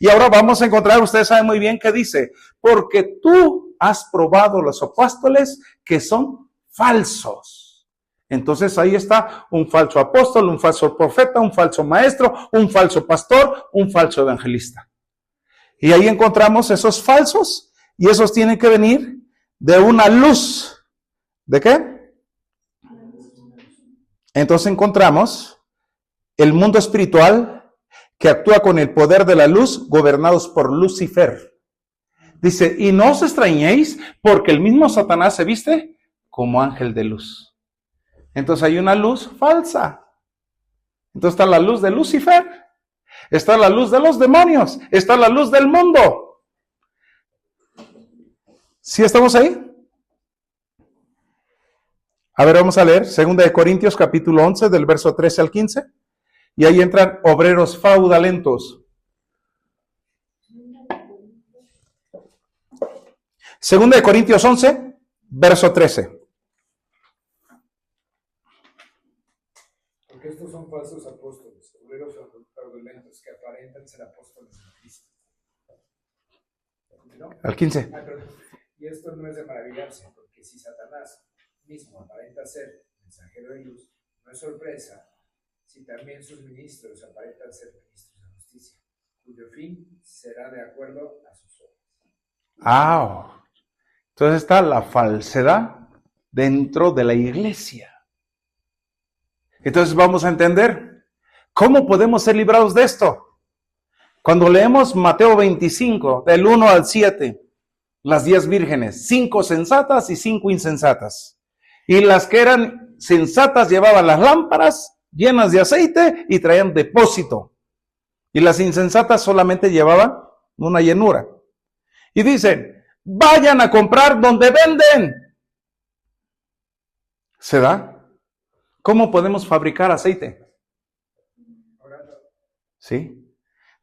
Y ahora vamos a encontrar, ustedes saben muy bien que dice, porque tú has probado los apóstoles que son falsos. Entonces ahí está un falso apóstol, un falso profeta, un falso maestro, un falso pastor, un falso evangelista. Y ahí encontramos esos falsos y esos tienen que venir de una luz. ¿De qué? Entonces encontramos el mundo espiritual que actúa con el poder de la luz, gobernados por Lucifer. Dice, y no os extrañéis, porque el mismo Satanás se viste como ángel de luz. Entonces hay una luz falsa. Entonces está la luz de Lucifer, está la luz de los demonios, está la luz del mundo. ¿Sí estamos ahí? A ver, vamos a leer 2 Corintios capítulo 11 del verso 13 al 15. Y ahí entran obreros fraudulentos. 2 Corintios 11, verso 13. Porque estos son falsos apóstoles, obreros fraudulentos que aparentan ser apóstoles de Cristo. ¿No? Al 15. Y esto no es de maravillarse, porque si Satanás mismo aparenta ser mensajero de luz, no es sorpresa si también sus ministros aparentan ser ministros de justicia, cuyo fin será de acuerdo a sus obras. Entonces está la falsedad dentro de la iglesia. Entonces vamos a entender cómo podemos ser librados de esto. Cuando leemos Mateo 25, del 1 al 7, las 10 vírgenes, 5 sensatas y 5 insensatas. Y las que eran sensatas llevaban las lámparas llenas de aceite y traían depósito. Y las insensatas solamente llevaban una llenura. Y dicen, vayan a comprar donde venden. ¿Se da? ¿Cómo podemos fabricar aceite? ¿Sí?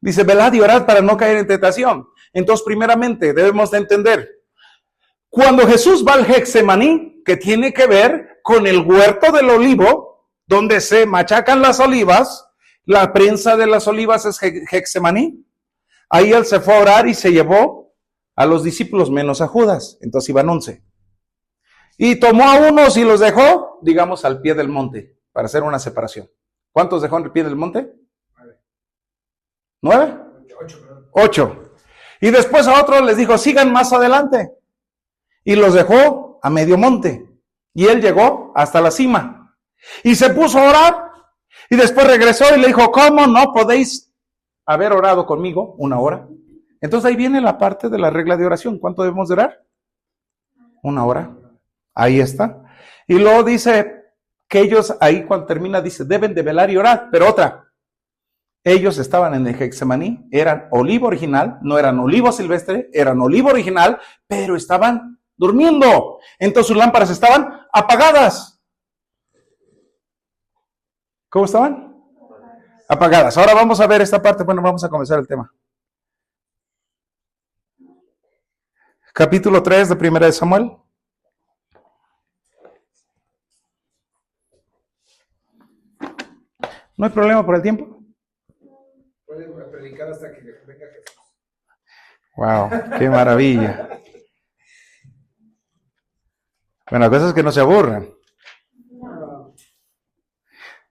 Dice, velad y orad para no caer en tentación. Entonces, primeramente, debemos de entender, cuando Jesús va al Getsemaní, que tiene que ver con el huerto del olivo, donde se machacan las olivas, la prensa de las olivas es Getsemaní. Ahí él se fue a orar y se llevó a los discípulos menos a Judas. Entonces iban 11. Y tomó a unos y los dejó, digamos, al pie del monte, para hacer una separación. ¿Cuántos dejó al pie del monte? 9. 8. Y después a otros les dijo, sigan más adelante. Y los dejó a medio monte. Y él llegó hasta la cima. Y se puso a orar. Y después regresó y le dijo, ¿cómo no podéis haber orado conmigo 1 hora? Entonces ahí viene la parte de la regla de oración. ¿Cuánto debemos de orar? 1 hora. Ahí está. Y luego dice que ellos, ahí cuando termina, dice, deben de velar y orar. Pero otra, ellos estaban en el Getsemaní, eran olivo original, no eran olivo silvestre, eran olivo original, pero estaban durmiendo. Entonces sus lámparas estaban apagadas. ¿Cómo estaban? Apagadas. Ahora vamos a ver esta parte. Bueno, vamos a comenzar el tema. Capítulo 3 de Primera de Samuel. ¿No hay problema por el tiempo? Puedes predicar hasta que venga Jesús. Wow, qué maravilla. Bueno, la cosa es que no se aburran.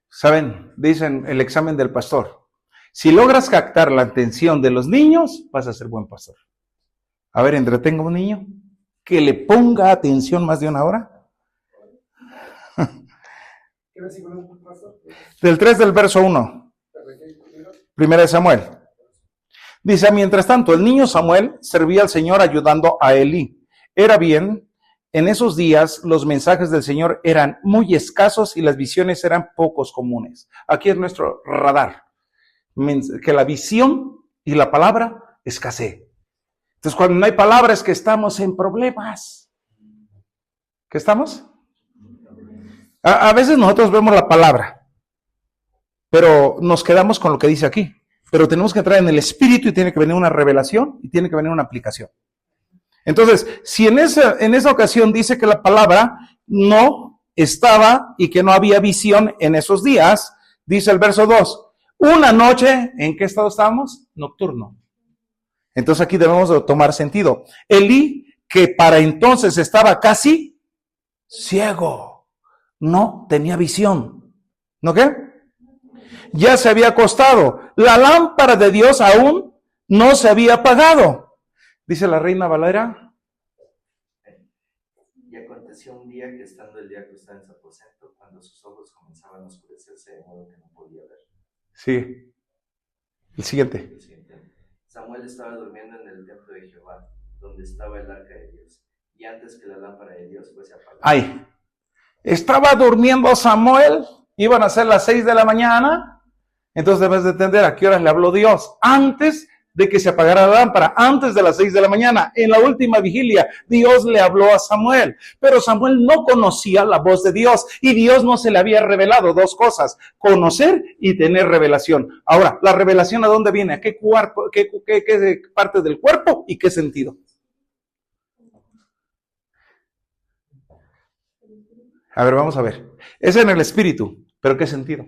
Saben, dicen el examen del pastor. Si logras captar la atención de los niños, vas a ser buen pastor. A ver, entretenga a un niño que le ponga atención más de 1 hora. ¿Qué versículo, pastor? Del 3 del verso 1. Primera de Samuel. Dice, mientras tanto, el niño Samuel servía al Señor ayudando a Elí. Era bien, en esos días los mensajes del Señor eran muy escasos y las visiones eran pocos comunes. Aquí es nuestro radar. Que la visión y la palabra escasee. Entonces, cuando no hay palabra es que estamos en problemas. ¿Qué estamos? A veces nosotros vemos la palabra, pero nos quedamos con lo que dice aquí. Pero tenemos que entrar en el espíritu y tiene que venir una revelación y tiene que venir una aplicación. Entonces, si en esa ocasión dice que la palabra no estaba y que no había visión en esos días, dice el verso 2, una noche, ¿en qué estado estábamos? Nocturno. Entonces aquí debemos de tomar sentido. Elí, que para entonces estaba casi ciego, no tenía visión. ¿No qué? Ya se había acostado. La lámpara de Dios aún no se había apagado. Dice la Reina Valera. Y aconteció un día que estando el día acostado en su aposento, cuando sus ojos comenzaban a oscurecerse de modo que no podía ver. Sí. El siguiente. Samuel estaba durmiendo en el templo de Jehová, donde estaba el arca de Dios. Y antes que la lámpara de Dios fuese apagada. Ahí. Estaba durmiendo Samuel. Iban a ser las 6 de la mañana. Entonces debes de entender a qué horas le habló Dios. Antes de que se apagara la lámpara, antes de las 6 de la mañana, en la última vigilia, Dios le habló a Samuel. Pero Samuel no conocía la voz de Dios y Dios no se le había revelado 2 cosas, conocer y tener revelación. Ahora, ¿la revelación a dónde viene? ¿A qué cuerpo, qué parte del cuerpo y qué sentido? A ver, vamos a ver. Es en el espíritu, pero ¿qué sentido?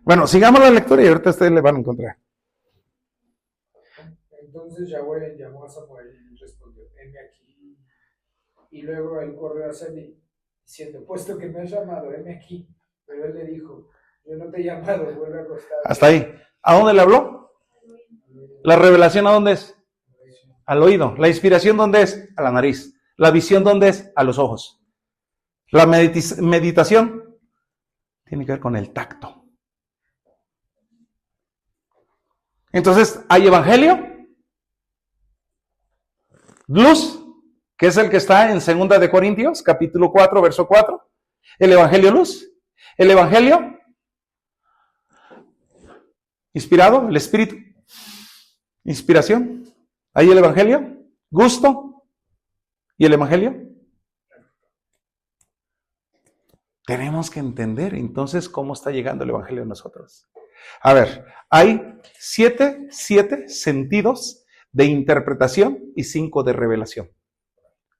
Bueno, sigamos la lectura y ahorita ustedes le van a encontrar. Entonces Yahweh llamó a Samuel y respondió, heme aquí. Y luego él corrió hacia mí, diciendo, puesto que me has llamado, heme aquí. Pero él le dijo, yo no te he llamado, vuelve a acostarte. Hasta ahí. ¿A dónde le habló? La revelación, ¿a dónde es? Al oído. La inspiración, ¿dónde es? A la nariz. La visión, ¿dónde es? A los ojos. La meditación tiene que ver con el tacto. Entonces, hay evangelio, luz, que es el que está en 2 de Corintios, capítulo 4, verso 4. El evangelio luz. El evangelio inspirado, el espíritu. Inspiración. Ahí el evangelio. Gusto. ¿Y el evangelio? Tenemos que entender entonces cómo está llegando el evangelio a nosotros. A ver, hay siete sentidos de interpretación y 5 de revelación.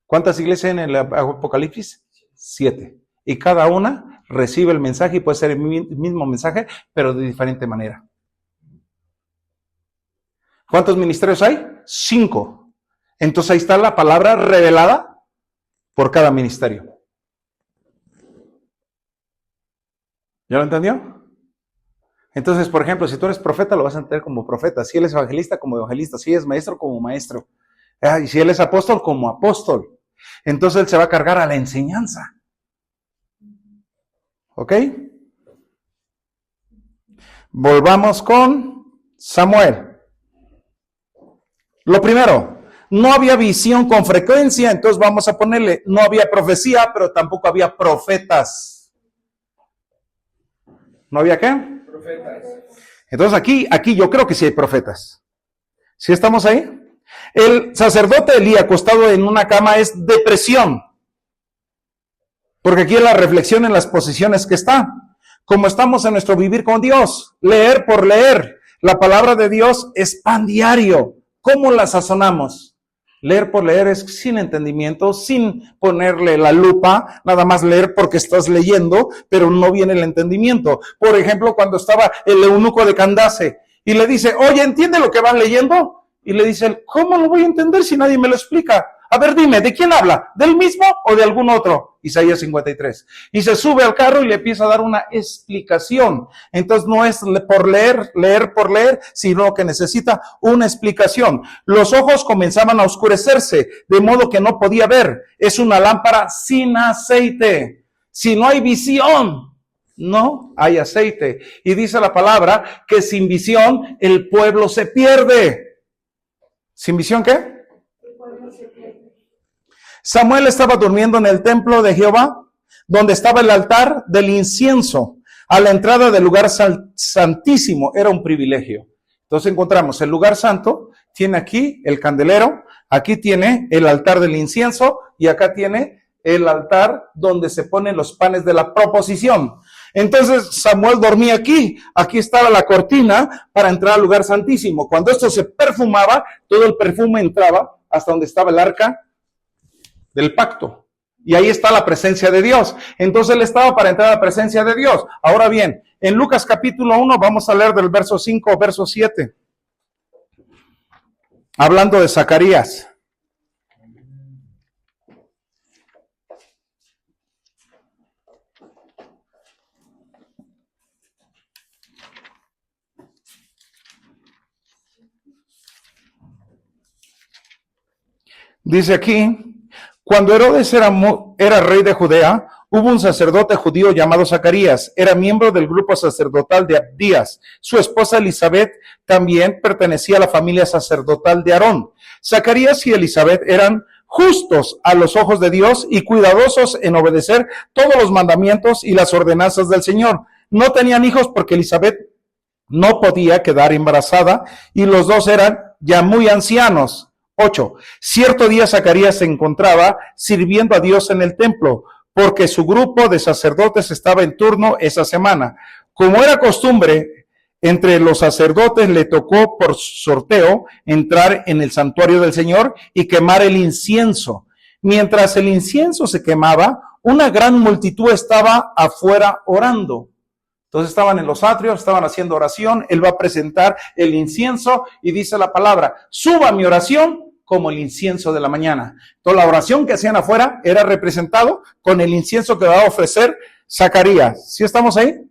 ¿Cuántas iglesias hay en el Apocalipsis? 7. Y cada una recibe el mensaje y puede ser el mismo mensaje, pero de diferente manera. ¿Cuántos ministerios hay? 5. Entonces ahí está la palabra revelada por cada ministerio. ¿Ya lo entendió? Entonces, por ejemplo, si tú eres profeta, lo vas a entender como profeta. Si él es evangelista, como evangelista. Si es maestro, como maestro. Y si él es apóstol, como apóstol. Entonces él se va a cargar a la enseñanza. ¿Ok? Volvamos con Samuel. Lo primero, no había visión con frecuencia, entonces vamos a ponerle, no había profecía, pero tampoco había profetas. ¿No había qué? Profetas. Entonces aquí yo creo que sí hay profetas. ¿Sí estamos ahí? El sacerdote Elí acostado en una cama es depresión. Porque aquí es la reflexión en las posiciones que está. Como estamos en nuestro vivir con Dios, leer por leer. La palabra de Dios es pan diario. ¿Cómo la sazonamos? Leer por leer es sin entendimiento, sin ponerle la lupa, nada más leer porque estás leyendo, pero no viene el entendimiento. Por ejemplo, cuando estaba el eunuco de Candace y le dice, oye, ¿entiende lo que van leyendo? Y le dice, ¿cómo lo voy a entender si nadie me lo explica? A ver, dime, ¿de quién habla? ¿Del mismo o de algún otro? Isaías 53. Y se sube al carro y le empieza a dar una explicación. Entonces no es por leer por leer, sino que necesita una explicación. Los ojos comenzaban a oscurecerse, de modo que no podía ver. Es una lámpara sin aceite. Si no hay visión, no hay aceite. Y dice la palabra que sin visión el pueblo se pierde. ¿Sin visión qué? Samuel estaba durmiendo en el templo de Jehová, donde estaba el altar del incienso, a la entrada del lugar santísimo. Era un privilegio. Entonces encontramos el lugar santo, tiene aquí el candelero, aquí tiene el altar del incienso y acá tiene el altar donde se ponen los panes de la proposición. Entonces Samuel dormía aquí estaba la cortina para entrar al lugar santísimo. Cuando esto se perfumaba, todo el perfume entraba hasta donde estaba el arca del pacto. Y ahí está la presencia de Dios. Entonces él estaba para entrar a la presencia de Dios. Ahora bien, en Lucas capítulo 1 vamos a leer del verso 5 verso 7. Hablando de Zacarías. Dice aquí, cuando Herodes era rey de Judea, hubo un sacerdote judío llamado Zacarías. Era miembro del grupo sacerdotal de Abdías. Su esposa Elizabeth también pertenecía a la familia sacerdotal de Aarón. Zacarías y Elizabeth eran justos a los ojos de Dios y cuidadosos en obedecer todos los mandamientos y las ordenanzas del Señor. No tenían hijos porque Elizabeth no podía quedar embarazada y los dos eran ya muy ancianos. 8. Cierto día Zacarías se encontraba sirviendo a Dios en el templo, porque su grupo de sacerdotes estaba en turno esa semana. Como era costumbre, entre los sacerdotes le tocó por sorteo entrar en el santuario del Señor y quemar el incienso. Mientras el incienso se quemaba, una gran multitud estaba afuera orando. Entonces estaban en los atrios, estaban haciendo oración. Él va a presentar el incienso y dice la palabra, suba mi oración como el incienso de la mañana. Entonces la oración que hacían afuera era representado con el incienso que va a ofrecer Zacarías. ¿Sí estamos ahí?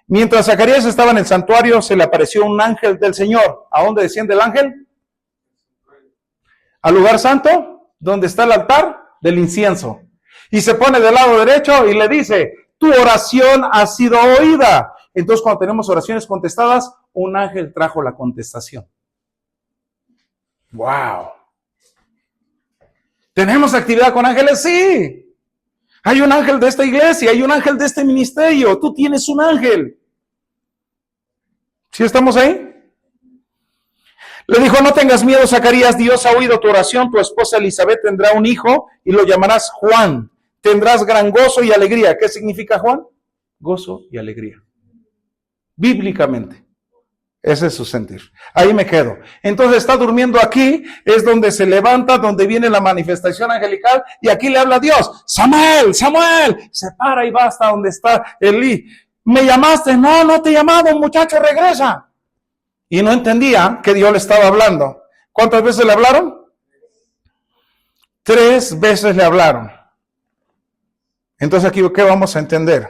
Mientras Zacarías estaba en el santuario, se le apareció un ángel del Señor. ¿A dónde desciende el ángel? al lugar santo, donde está el altar del incienso. Y se pone del lado derecho y le dice, tu oración ha sido oída. Entonces, cuando tenemos oraciones contestadas, un ángel trajo la contestación. ¡Wow! ¿Tenemos actividad con ángeles? Sí. Hay un ángel de esta iglesia, hay un ángel de este ministerio. Tú tienes un ángel. ¿Sí estamos ahí? Le dijo, no tengas miedo, Zacarías, Dios ha oído tu oración, tu esposa Elizabeth tendrá un hijo y lo llamarás Juan. Tendrás gran gozo y alegría. ¿Qué significa Juan? Gozo y alegría. Bíblicamente. Ese es su sentir. Ahí me quedo. Entonces está durmiendo aquí, es donde se levanta, donde viene la manifestación angelical, y aquí le habla a Dios. Samuel, Samuel, se para y va hasta donde está Elí. ¿Me llamaste? No, no te he llamado, muchacho, regresa. Y no entendía que Dios le estaba hablando. ¿Cuántas veces le hablaron? 3 veces le hablaron. Entonces aquí, ¿qué vamos a entender?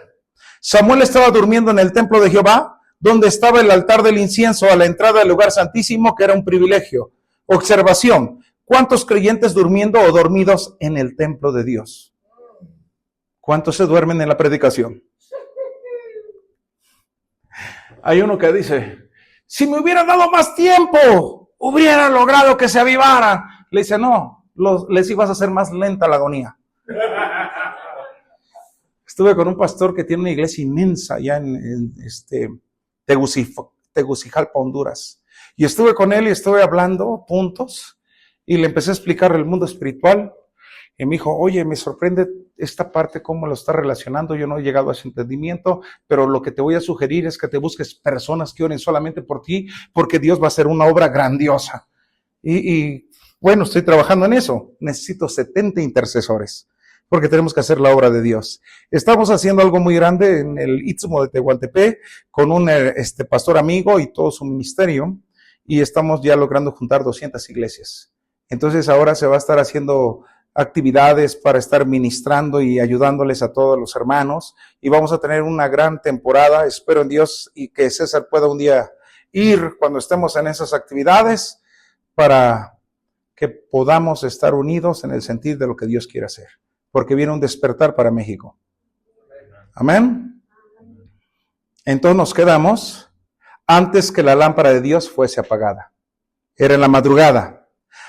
Samuel estaba durmiendo en el templo de Jehová, donde estaba el altar del incienso a la entrada del lugar santísimo, que era un privilegio. Observación, ¿cuántos creyentes durmiendo o dormidos en el templo de Dios? ¿Cuántos se duermen en la predicación? Hay uno que dice, si me hubiera dado más tiempo, hubiera logrado que se avivara. Le dice, no, les ibas a hacer más lenta la agonía. Estuve con un pastor que tiene una iglesia inmensa allá en Tegucigalpa, Honduras. Y estuve con él y estuve hablando puntos y le empecé a explicar el mundo espiritual. Y me dijo, oye, me sorprende esta parte, cómo lo está relacionando. Yo no he llegado a ese entendimiento, pero lo que te voy a sugerir es que te busques personas que oren solamente por ti, porque Dios va a hacer una obra grandiosa. Y bueno, estoy trabajando en eso. Necesito 70 intercesores, porque tenemos que hacer la obra de Dios. Estamos haciendo algo muy grande en el Istmo de Tehuantepec con un pastor amigo y todo su ministerio, y estamos ya logrando juntar 200 iglesias. Entonces ahora se va a estar haciendo actividades para estar ministrando y ayudándoles a todos los hermanos, y vamos a tener una gran temporada. Espero en Dios y que César pueda un día ir cuando estemos en esas actividades para que podamos estar unidos en el sentido de lo que Dios quiere hacer, porque viene un despertar para México. Amén. Entonces nos quedamos antes que la lámpara de Dios fuese apagada. Era en la madrugada.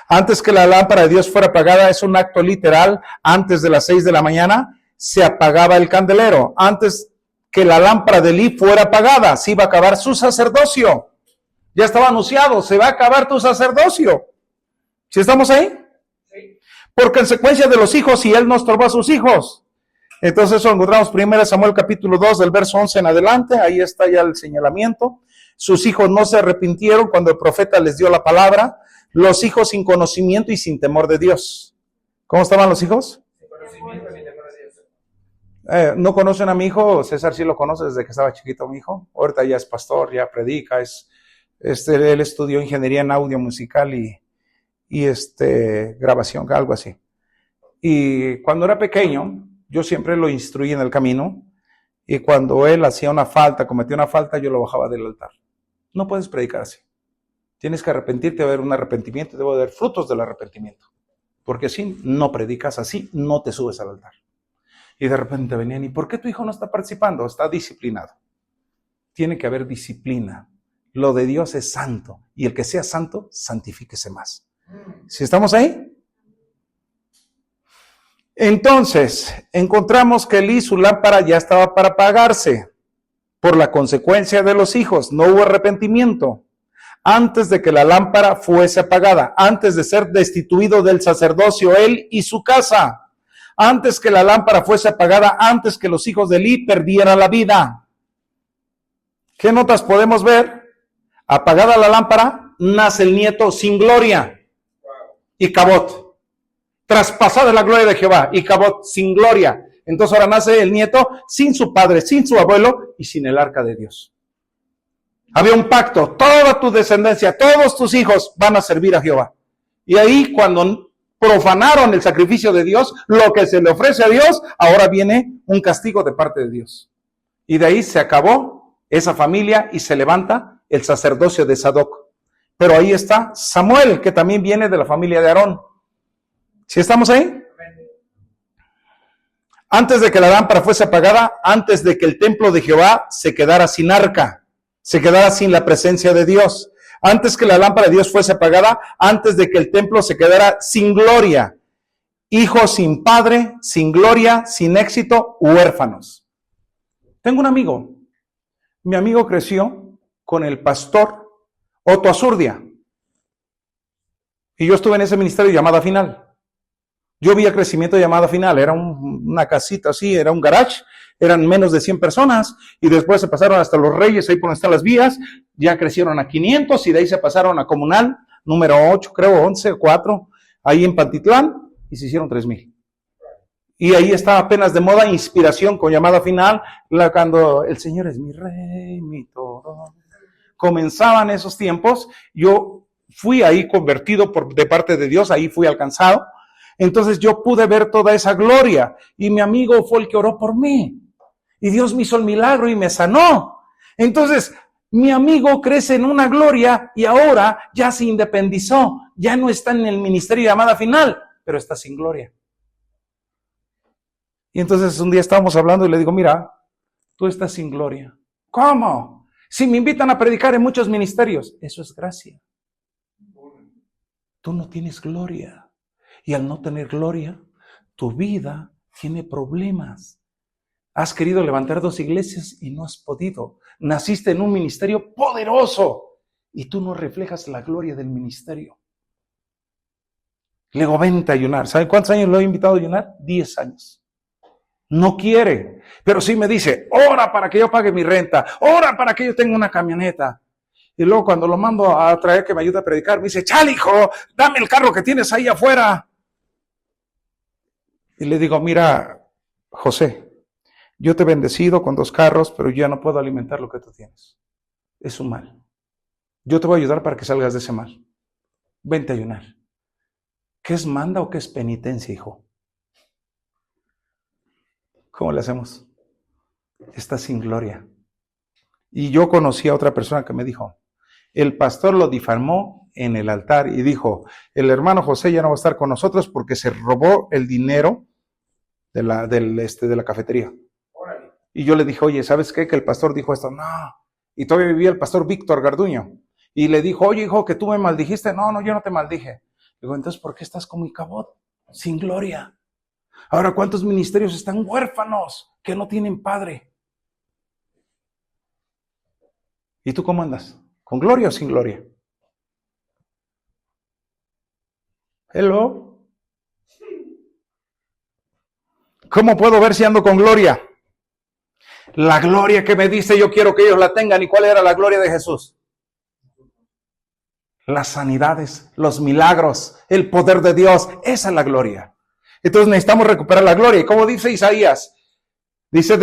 Antes que la lámpara de Dios fuera apagada, es un acto literal. Antes de las 6 de la mañana se apagaba el candelero. Antes que la lámpara de Elí fuera apagada, se iba a acabar su sacerdocio. Ya estaba anunciado, se va a acabar tu sacerdocio. ¿Sí estamos ahí? Sí. Por consecuencia de los hijos, y él no estorbó a sus hijos. Entonces eso encontramos 1 Samuel capítulo 2 del verso 11 en adelante. Ahí está ya el señalamiento. Sus hijos no se arrepintieron cuando el profeta les dio la palabra. Los hijos sin conocimiento y sin temor de Dios. ¿Cómo estaban los hijos? Sin conocimiento y sin temor de Dios. ¿No conocen a mi hijo? César sí lo conoce desde que estaba chiquito mi hijo. Ahorita ya es pastor, ya predica. Él estudió ingeniería en audio musical y grabación, algo así. Y cuando era pequeño, yo siempre lo instruí en el camino, y cuando él hacía una falta, cometía una falta, yo lo bajaba del altar. No puedes predicar así. Tienes que arrepentirte, debe haber un arrepentimiento, debe haber frutos del arrepentimiento. Porque si no predicas así, no te subes al altar. Y de repente venían, ¿y por qué tu hijo no está participando? Está disciplinado. Tiene que haber disciplina. Lo de Dios es santo, y el que sea santo, santifíquese más. ¿Sí estamos ahí? Entonces, encontramos que Elí, su lámpara ya estaba para apagarse por la consecuencia de los hijos. No hubo arrepentimiento. Antes de que la lámpara fuese apagada, antes de ser destituido del sacerdocio él y su casa, antes que la lámpara fuese apagada, antes que los hijos de Elí perdieran la vida. ¿Qué notas podemos ver? Apagada la lámpara, nace el nieto sin gloria. Y Cabot, traspasada la gloria de Jehová, y Cabot sin gloria. Entonces ahora nace el nieto sin su padre, sin su abuelo y sin el arca de Dios. Había un pacto, toda tu descendencia, todos tus hijos van a servir a Jehová. Y ahí cuando profanaron el sacrificio de Dios, lo que se le ofrece a Dios, ahora viene un castigo de parte de Dios. Y de ahí se acabó esa familia y se levanta el sacerdocio de Sadoc. Pero ahí está Samuel, que también viene de la familia de Aarón. ¿Sí estamos ahí? Antes de que la lámpara fuese apagada, antes de que el templo de Jehová se quedara sin arca, se quedara sin la presencia de Dios, antes que la lámpara de Dios fuese apagada, antes de que el templo se quedara sin gloria, hijos sin padre, sin gloria, sin éxito, huérfanos. Tengo un amigo. Mi amigo creció con el pastor Otto Azurdia. Y yo estuve en ese ministerio Llamada Final. Yo vi el crecimiento de Llamada Final. Era una casita así, era un garage. Eran menos de 100 personas. Y después se pasaron hasta Los Reyes, ahí por donde están las vías. Ya crecieron a 500 y de ahí se pasaron a Comunal, número 8, creo, 11 o 4, ahí en Pantitlán. Y se hicieron 3,000. Y ahí estaba apenas de moda Inspiración con Llamada Final, cuando el Señor es mi rey, mi todo. Comenzaban esos tiempos, yo fui ahí convertido de parte de Dios, ahí fui alcanzado. Entonces yo pude ver toda esa gloria y mi amigo fue el que oró por mí. Y Dios me hizo el milagro y me sanó. Entonces mi amigo crece en una gloria y ahora ya se independizó, ya no está en el ministerio Llamada Final, pero está sin gloria. Y entonces un día estábamos hablando y le digo, mira, tú estás sin gloria. ¿Cómo? Si me invitan a predicar en muchos ministerios, eso es gracia. Tú no tienes gloria. Y al no tener gloria, tu vida tiene problemas. Has querido levantar 2 iglesias y no has podido. Naciste en un ministerio poderoso y tú no reflejas la gloria del ministerio. Le digo, vente a ayunar. ¿Sabe cuántos años lo he invitado a ayunar? 10 años. No quiere, pero sí me dice, ora para que yo pague mi renta, ora para que yo tenga una camioneta. Y luego cuando lo mando a traer que me ayude a predicar, me dice, chale hijo, dame el carro que tienes ahí afuera. Y le digo, mira, José, yo te he bendecido con 2 carros, pero yo ya no puedo alimentar lo que tú tienes. Es un mal. Yo te voy a ayudar para que salgas de ese mal. Vente a ayunar. ¿Qué es manda o qué es penitencia, hijo? ¿Cómo le hacemos? Está sin gloria. Y yo conocí a otra persona que me dijo, el pastor lo difamó en el altar y dijo, el hermano José ya no va a estar con nosotros porque se robó el dinero de la cafetería. Y yo le dije, oye, ¿sabes qué? Que el pastor dijo esto. No. Y todavía vivía el pastor Víctor Garduño. Y le dijo, oye, hijo, que tú me maldijiste. No, yo no te maldije. Digo, entonces, ¿por qué estás como Icabod? Sin gloria. Ahora, ¿cuántos ministerios están huérfanos que no tienen padre? ¿Y tú cómo andas? ¿Con gloria o sin gloria? Hello. ¿Cómo puedo ver si ando con gloria? La gloria que me dice yo quiero que ellos la tengan. ¿Y cuál era la gloria de Jesús? Las sanidades, los milagros, el poder de Dios. Esa es la gloria. Entonces necesitamos recuperar la gloria. Y como dice Isaías, dice,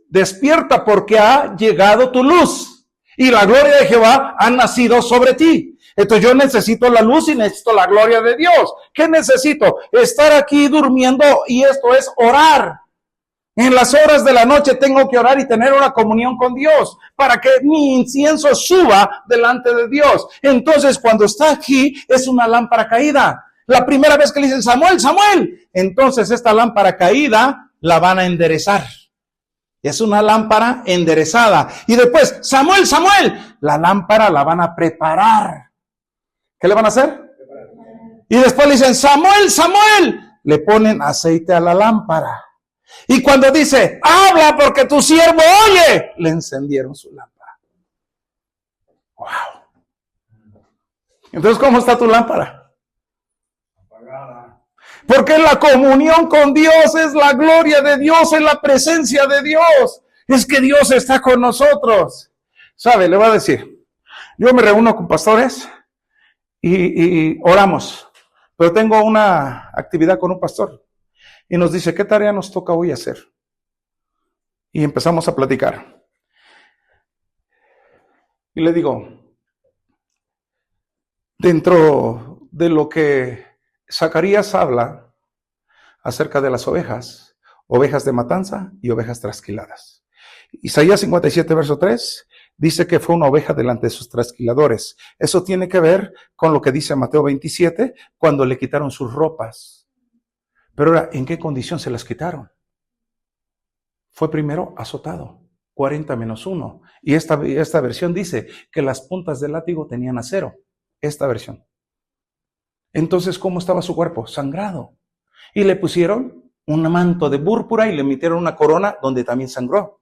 despierta porque ha llegado tu luz y la gloria de Jehová ha nacido sobre ti. Entonces yo necesito la luz y necesito la gloria de Dios. ¿Qué necesito? Estar aquí durmiendo y esto es orar. En las horas de la noche tengo que orar y tener una comunión con Dios para que mi incienso suba delante de Dios. Entonces cuando está aquí es una lámpara caída. La primera vez que le dicen, Samuel, Samuel, entonces esta lámpara caída la van a enderezar. Es una lámpara enderezada. Y después, Samuel, Samuel, la lámpara la van a preparar. ¿Qué le van a hacer? Y después le dicen, Samuel, Samuel, le ponen aceite a la lámpara. Y cuando dice, habla porque tu siervo oye, le encendieron su lámpara. Wow. Entonces, ¿cómo está tu lámpara? Porque la comunión con Dios es la gloria de Dios, es la presencia de Dios. Es que Dios está con nosotros. ¿Sabe? Le voy a decir, yo me reúno con pastores y oramos, pero tengo una actividad con un pastor y nos dice, ¿qué tarea nos toca hoy hacer? Y empezamos a platicar. Y le digo, dentro de lo que Zacarías habla acerca de las ovejas de matanza y ovejas trasquiladas. Isaías 57, verso 3, dice que fue una oveja delante de sus trasquiladores. Eso tiene que ver con lo que dice Mateo 27, cuando le quitaron sus ropas. Pero ahora, ¿en qué condición se las quitaron? Fue primero azotado, 40 menos 1. Y esta versión dice que las puntas del látigo tenían acero. Esta versión. Entonces, ¿cómo estaba su cuerpo? Sangrado. Y le pusieron un manto de púrpura y le metieron una corona donde también sangró.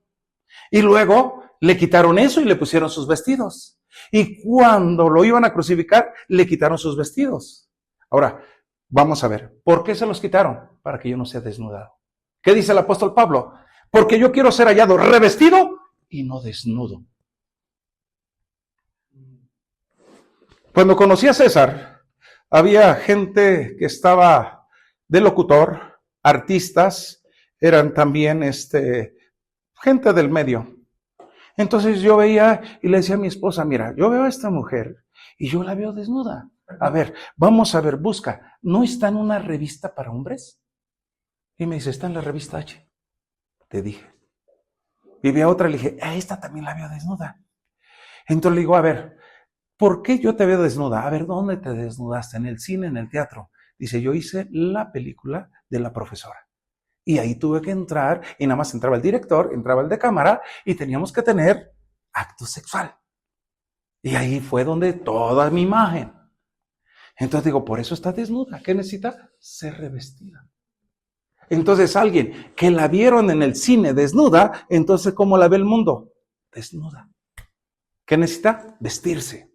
Y luego le quitaron eso y le pusieron sus vestidos. Y cuando lo iban a crucificar, le quitaron sus vestidos. Ahora, vamos a ver, ¿por qué se los quitaron? Para que yo no sea desnudado. ¿Qué dice el apóstol Pablo? Porque yo quiero ser hallado revestido y no desnudo. Cuando conocí a César, había gente que estaba de locutor, artistas, eran también gente del medio. Entonces yo veía y le decía a mi esposa, mira, yo veo a esta mujer y yo la veo desnuda. A ver, vamos a ver, busca. ¿No está en una revista para hombres? Y me dice, está en la revista H. Te dije. Y vi a otra y le dije, a esta también la veo desnuda. Entonces le digo, a ver, ¿por qué yo te veo desnuda? A ver, ¿dónde te desnudaste? ¿En el cine, en el teatro? Dice, yo hice la película de La Profesora. Y ahí tuve que entrar, y nada más entraba el director, entraba el de cámara, y teníamos que tener acto sexual. Y ahí fue donde toda mi imagen. Entonces digo, por eso está desnuda. ¿Qué necesita? Ser revestida. Entonces alguien que la vieron en el cine desnuda, entonces ¿cómo la ve el mundo? Desnuda. ¿Qué necesita? Vestirse.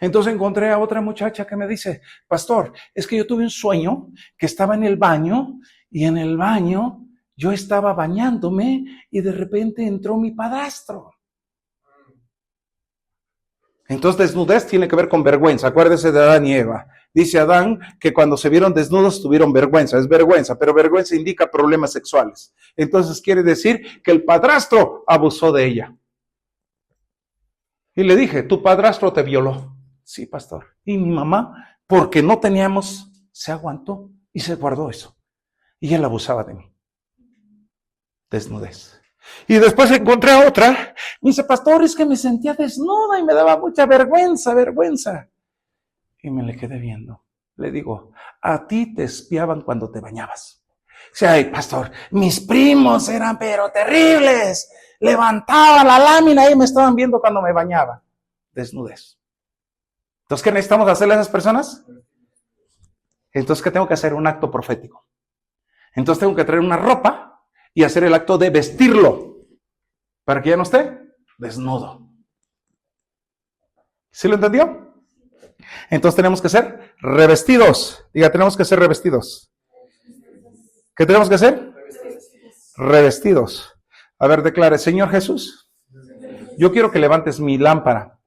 Entonces encontré a otra muchacha que me dice, pastor, es que yo tuve un sueño que estaba en el baño y en el baño yo estaba bañándome y de repente entró mi padrastro. Entonces desnudez tiene que ver con vergüenza. Acuérdese de Adán y Eva. Dice Adán que cuando se vieron desnudos tuvieron vergüenza. Es vergüenza, pero vergüenza indica problemas sexuales. Entonces quiere decir que el padrastro abusó de ella. Y le dije, tu padrastro te violó. Sí, pastor. Y mi mamá, porque no teníamos, se aguantó y se guardó eso. Y él abusaba de mí. Desnudez. Y después encontré a otra. Me dice, pastor, es que me sentía desnuda y me daba mucha vergüenza. Y me le quedé viendo. Le digo, a ti te espiaban cuando te bañabas. Dice, ay, pastor, mis primos eran pero terribles. Levantaba la lámina y me estaban viendo cuando me bañaba. Desnudez. Entonces, ¿qué necesitamos hacerle a esas personas? Entonces, ¿qué tengo que hacer? Un acto profético. Entonces, tengo que traer una ropa y hacer el acto de vestirlo para que ya no esté desnudo. ¿Sí lo entendió? Entonces, tenemos que ser revestidos. Diga, tenemos que ser revestidos. ¿Qué tenemos que hacer? Revestidos. A ver, declare, Señor Jesús, yo quiero que levantes mi lámpara,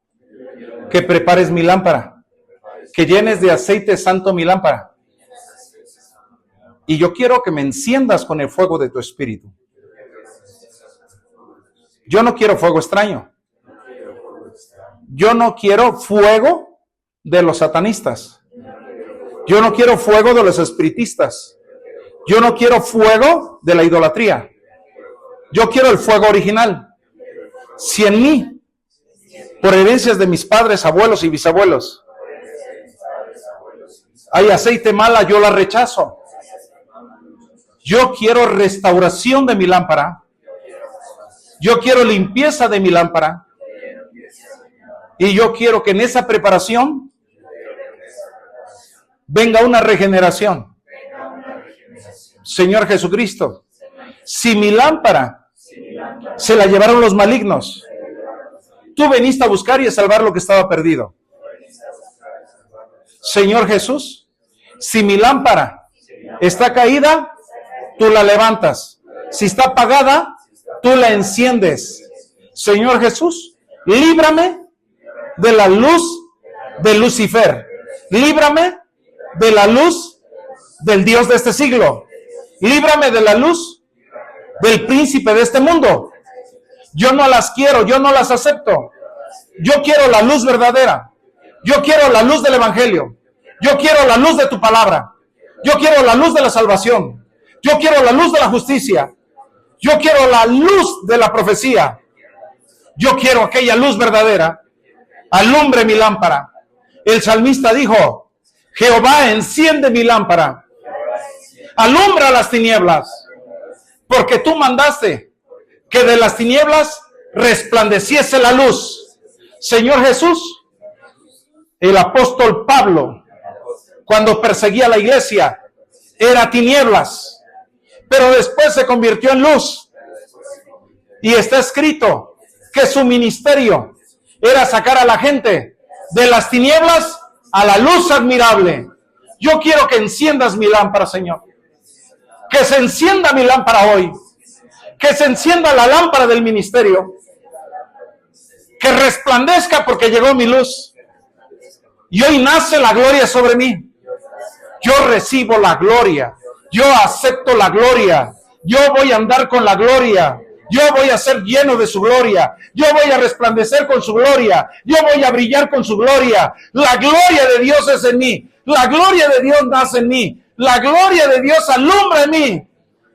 que prepares mi lámpara, que llenes de aceite santo mi lámpara. Y yo quiero que me enciendas con el fuego de tu espíritu. Yo no quiero fuego extraño. Yo no quiero fuego de los satanistas. Yo no quiero fuego de los espiritistas. Yo no quiero fuego de la idolatría. Yo quiero el fuego original. Si en mí, por herencias de mis padres, abuelos y bisabuelos, hay aceite mala, yo la rechazo. Yo quiero restauración de mi lámpara. Yo quiero limpieza de mi lámpara. Y yo quiero que en esa preparación venga una regeneración. Señor Jesucristo, si mi lámpara se la llevaron los malignos, tú veniste a buscar y a salvar lo que estaba perdido. Señor Jesús, si mi lámpara está caída, tú la levantas. Si está apagada, tú la enciendes. Señor Jesús, líbrame de la luz de Lucifer. Líbrame de la luz del Dios de este siglo. Líbrame de la luz del príncipe de este mundo. Yo no las quiero, yo no las acepto. Yo quiero la luz verdadera. Yo quiero la luz del evangelio. Yo quiero la luz de tu palabra. Yo quiero la luz de la salvación. Yo quiero la luz de la justicia. Yo quiero la luz de la profecía. Yo quiero aquella luz verdadera. Alumbre mi lámpara. El salmista dijo, Jehová enciende mi lámpara. alumbra las tinieblas, porque tú mandaste que de las tinieblas resplandeciese la luz. Señor Jesús, el apóstol Pablo, cuando perseguía a la iglesia, era tinieblas, pero después se convirtió en luz. Y está escrito que su ministerio era sacar a la gente de las tinieblas a la luz admirable. Yo quiero que enciendas mi lámpara, Señor. Que se encienda mi lámpara hoy. Que se encienda la lámpara del ministerio. Que resplandezca porque llegó mi luz. Y hoy nace la gloria sobre mí. Yo recibo la gloria. Yo acepto la gloria. Yo voy a andar con la gloria. Yo voy a ser lleno de su gloria. Yo voy a resplandecer con su gloria. Yo voy a brillar con su gloria. La gloria de Dios es en mí. La gloria de Dios nace en mí. La gloria de Dios alumbra en mí.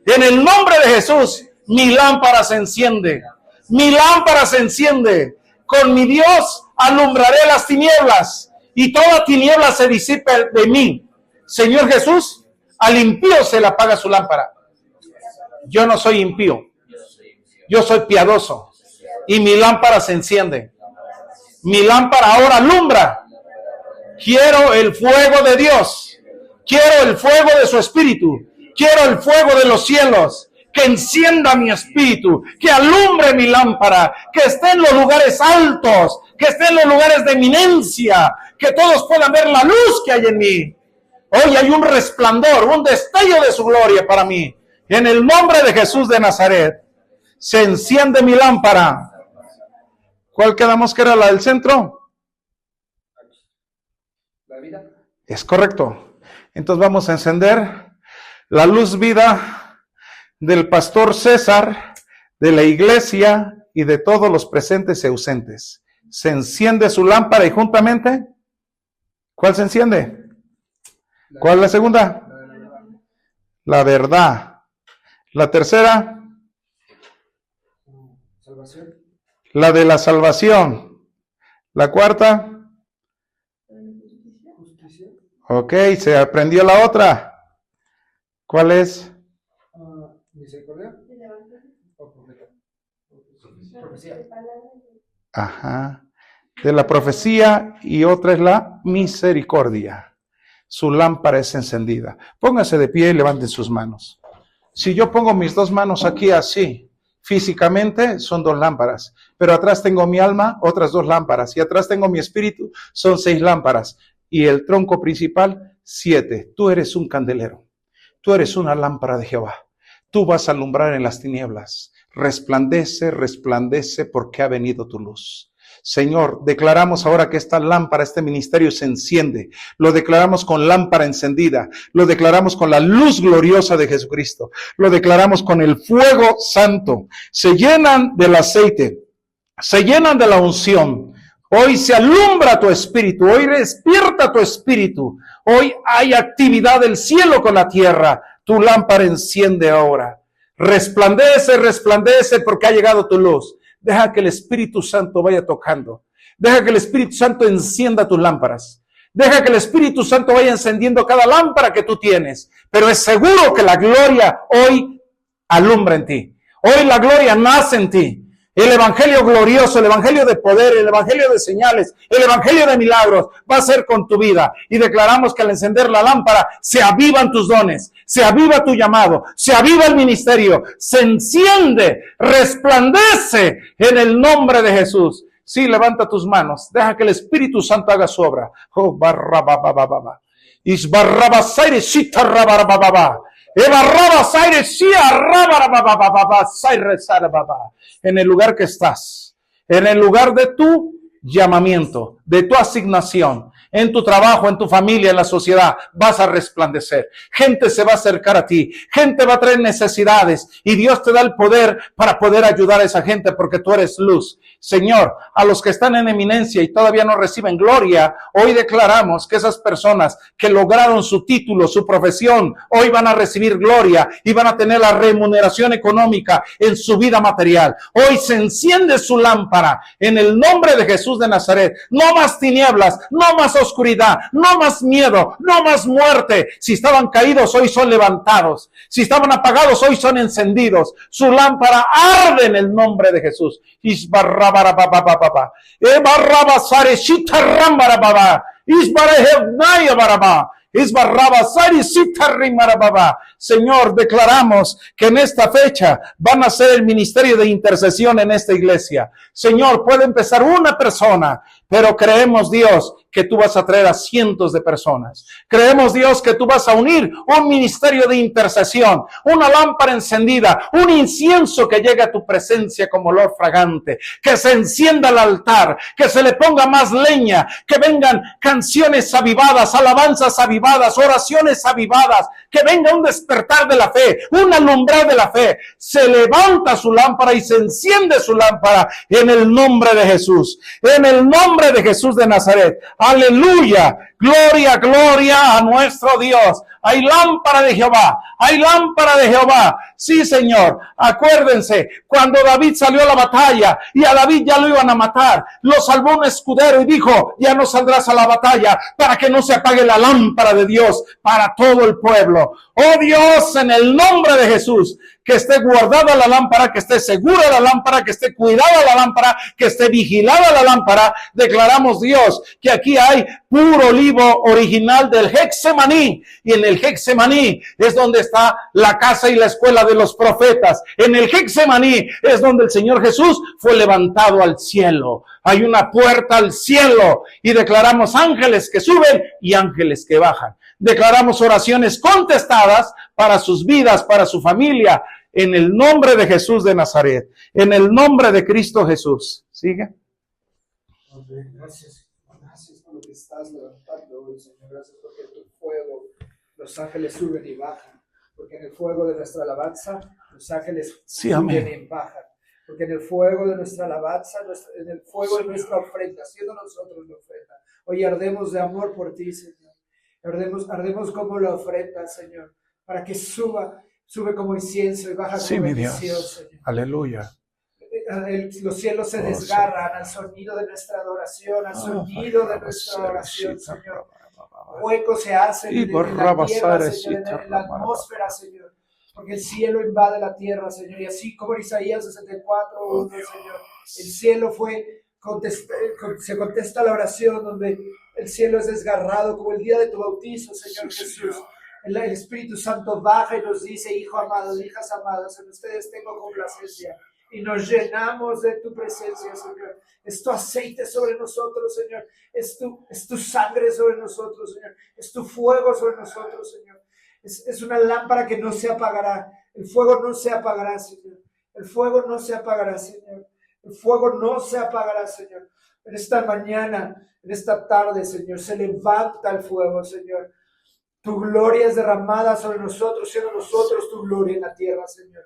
En el nombre de Jesús, mi lámpara se enciende. Mi lámpara se enciende. Con mi Dios alumbraré las tinieblas. Y toda tiniebla se disipe de mí. Señor Jesús, al impío se le apaga su lámpara. Yo no soy impío. Yo soy piadoso y mi lámpara se enciende. Mi lámpara ahora alumbra. Quiero el fuego de Dios. Quiero el fuego de su espíritu. Quiero el fuego de los cielos. Que encienda mi espíritu. Que alumbre mi lámpara. Que esté en los lugares altos. Que esté en los lugares de eminencia. Que todos puedan ver la luz que hay en mí. Hoy hay un resplandor, un destello de su gloria para mí. En el nombre de Jesús de Nazaret. Se enciende mi lámpara. ¿Cuál quedamos que era la del centro? La vida. Es correcto. Entonces vamos a encender la luz vida del pastor César, de la iglesia y de todos los presentes y ausentes. Se enciende su lámpara y juntamente, ¿cuál se enciende? ¿Cuál es la segunda? La verdad. La tercera, Salvación. la de la salvación. La cuarta, Justicia. ok, se aprendió la otra. ¿Cuál es? Misericordia. O profeta. Profecía. Ajá. De la profecía y otra es la misericordia. Su lámpara es encendida. Póngase de pie y levanten sus manos. Si yo pongo mis dos manos aquí así, físicamente son dos lámparas, pero atrás tengo mi alma, otras dos lámparas, y atrás tengo mi espíritu, son 6 lámparas, y el tronco principal, 7. Tú eres un candelero, tú eres una lámpara de Jehová, tú vas a alumbrar en las tinieblas, resplandece, resplandece porque ha venido tu luz. Señor, declaramos ahora que esta lámpara, este ministerio se enciende. Lo declaramos con lámpara encendida. Lo declaramos con la luz gloriosa de Jesucristo. Lo declaramos con el fuego santo. Se llenan del aceite. Se llenan de la unción. Hoy se alumbra tu espíritu. Hoy despierta tu espíritu. Hoy hay actividad del cielo con la tierra. Tu lámpara enciende ahora. Resplandece, resplandece porque ha llegado tu luz. Deja que el Espíritu Santo vaya tocando. Deja que el Espíritu Santo encienda tus lámparas. Deja que el Espíritu Santo vaya encendiendo cada lámpara que tú tienes. Pero es seguro que la gloria hoy alumbra en ti. Hoy la gloria nace en ti. El evangelio glorioso, el evangelio de poder, el evangelio de señales, el evangelio de milagros va a ser con tu vida. Y declaramos que al encender la lámpara se avivan tus dones, se aviva tu llamado, se aviva el ministerio, se enciende, resplandece en el nombre de Jesús. Sí, levanta tus manos, deja que el Espíritu Santo haga su obra. Oh, barrababababa. Isbarrabasaire sitarrabarabababa. En el lugar que estás, en el lugar de tu llamamiento, de tu asignación, en tu trabajo, en tu familia, en la sociedad, vas a resplandecer. Gente se va a acercar a ti, gente va a traer necesidades y Dios te da el poder para poder ayudar a esa gente porque tú eres luz. Señor, a los que están en eminencia y todavía no reciben gloria, hoy declaramos que esas personas que lograron su título, su profesión, hoy van a recibir gloria y van a tener la remuneración económica en su vida material. Hoy se enciende su lámpara en el nombre de Jesús de Nazaret. No más tinieblas, no más oscuridad, no más miedo, no más muerte. Si estaban caídos, hoy son levantados. Si estaban apagados, hoy son encendidos. Su lámpara arde en el nombre de Jesús. Señor, declaramos que en esta fecha van a ser el ministerio de intercesión en esta iglesia. Señor, puede empezar una persona, pero creemos, Dios, que tú vas a traer a cientos de personas. Creemos, Dios, que tú vas a unir un ministerio de intercesión, una lámpara encendida, un incienso que llegue a tu presencia como olor fragante, que se encienda el altar, que se le ponga más leña, que vengan canciones avivadas, alabanzas avivadas, oraciones avivadas, que venga un despertar de la fe, un alumbrar de la fe. Se levanta su lámpara y se enciende su lámpara en el nombre de Jesús, en el nombre de Jesús de Nazaret. Aleluya, gloria, gloria a nuestro Dios. Hay lámpara de Jehová, hay lámpara de Jehová. Sí, Señor, acuérdense, cuando David salió a la batalla y a David ya lo iban a matar, lo salvó un escudero y dijo, ya no saldrás a la batalla para que no se apague la lámpara de Dios para todo el pueblo. Oh Dios, en el nombre de Jesús, que esté guardada la lámpara, que esté segura la lámpara, que esté cuidada la lámpara, que esté vigilada la lámpara. Declaramos, Dios, que aquí hay puro olivo original del Getsemaní, y en el Getsemaní es donde está la casa y la escuela de los profetas. En el Getsemaní es donde el Señor Jesús fue levantado al cielo. Hay una puerta al cielo y declaramos ángeles que suben y ángeles que bajan. Declaramos oraciones contestadas para sus vidas, para su familia, en el nombre de Jesús de Nazaret, en el nombre de Cristo Jesús. ¿Sigue? Gracias por lo que estás levantando hoy, Señor. Gracias porque tu fuego, los ángeles suben y bajan. Porque en el fuego de nuestra alabanza, los ángeles suben y bajan. Porque en el fuego de nuestra alabanza, en el fuego de nuestra ofrenda, siendo nosotros la ofrenda, hoy ardemos de amor por ti, Señor. Ardemos como la ofrenda, Señor, para que sube como incienso y baja como bendición, Señor. Aleluya. Los cielos se desgarran al sonido de nuestra adoración, al sonido de nuestra oración, Señor. Huecos se hacen en la tierra, Señor, en la atmósfera, Señor, porque el cielo invade la tierra, Señor, y así como en Isaías 64:1, Señor, el cielo se contesta la oración donde el cielo es desgarrado como el día de tu bautizo, Señor Jesús. El Espíritu Santo baja y nos dice, hijo amado, hijas amadas, en ustedes tengo complacencia. Y nos llenamos de tu presencia, Señor. Es tu aceite sobre nosotros, Señor. Es tu sangre sobre nosotros, Señor. Es tu fuego sobre nosotros, Señor. Es una lámpara que no se apagará. El fuego no se apagará, Señor. El fuego no se apagará, Señor. El fuego no se apagará, Señor. En esta mañana, en esta tarde, Señor, se levanta el fuego, Señor. Tu gloria es derramada sobre nosotros, siendo nosotros tu gloria en la tierra, Señor.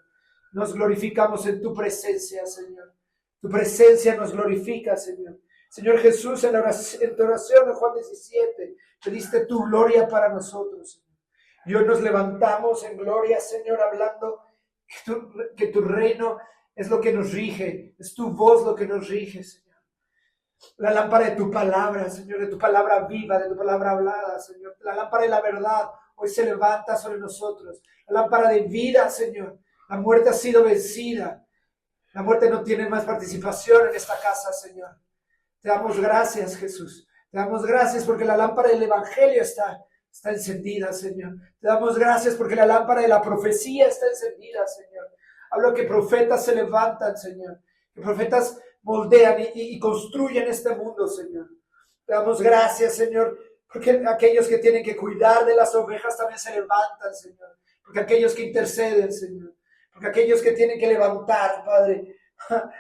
Nos glorificamos en tu presencia, Señor. Tu presencia nos glorifica, Señor. Señor Jesús, en tu oración de Juan 17, pediste tu gloria para nosotros, Señor. Y hoy nos levantamos en gloria, Señor, hablando que tu reino es lo que nos rige, es tu voz lo que nos rige, Señor. La lámpara de tu palabra, Señor, de tu palabra viva, de tu palabra hablada, Señor. La lámpara de la verdad hoy se levanta sobre nosotros. La lámpara de vida, Señor. La muerte ha sido vencida. La muerte no tiene más participación en esta casa, Señor. Te damos gracias, Jesús. Te damos gracias porque la lámpara del Evangelio está encendida, Señor. Te damos gracias porque la lámpara de la profecía está encendida, Señor. Hablo que profetas se levantan, Señor. Que profetas moldean y construyen este mundo, Señor. Te damos gracias, Señor, porque aquellos que tienen que cuidar de las ovejas también se levantan, Señor. Porque aquellos que interceden, Señor. Porque aquellos que tienen que levantar, Padre,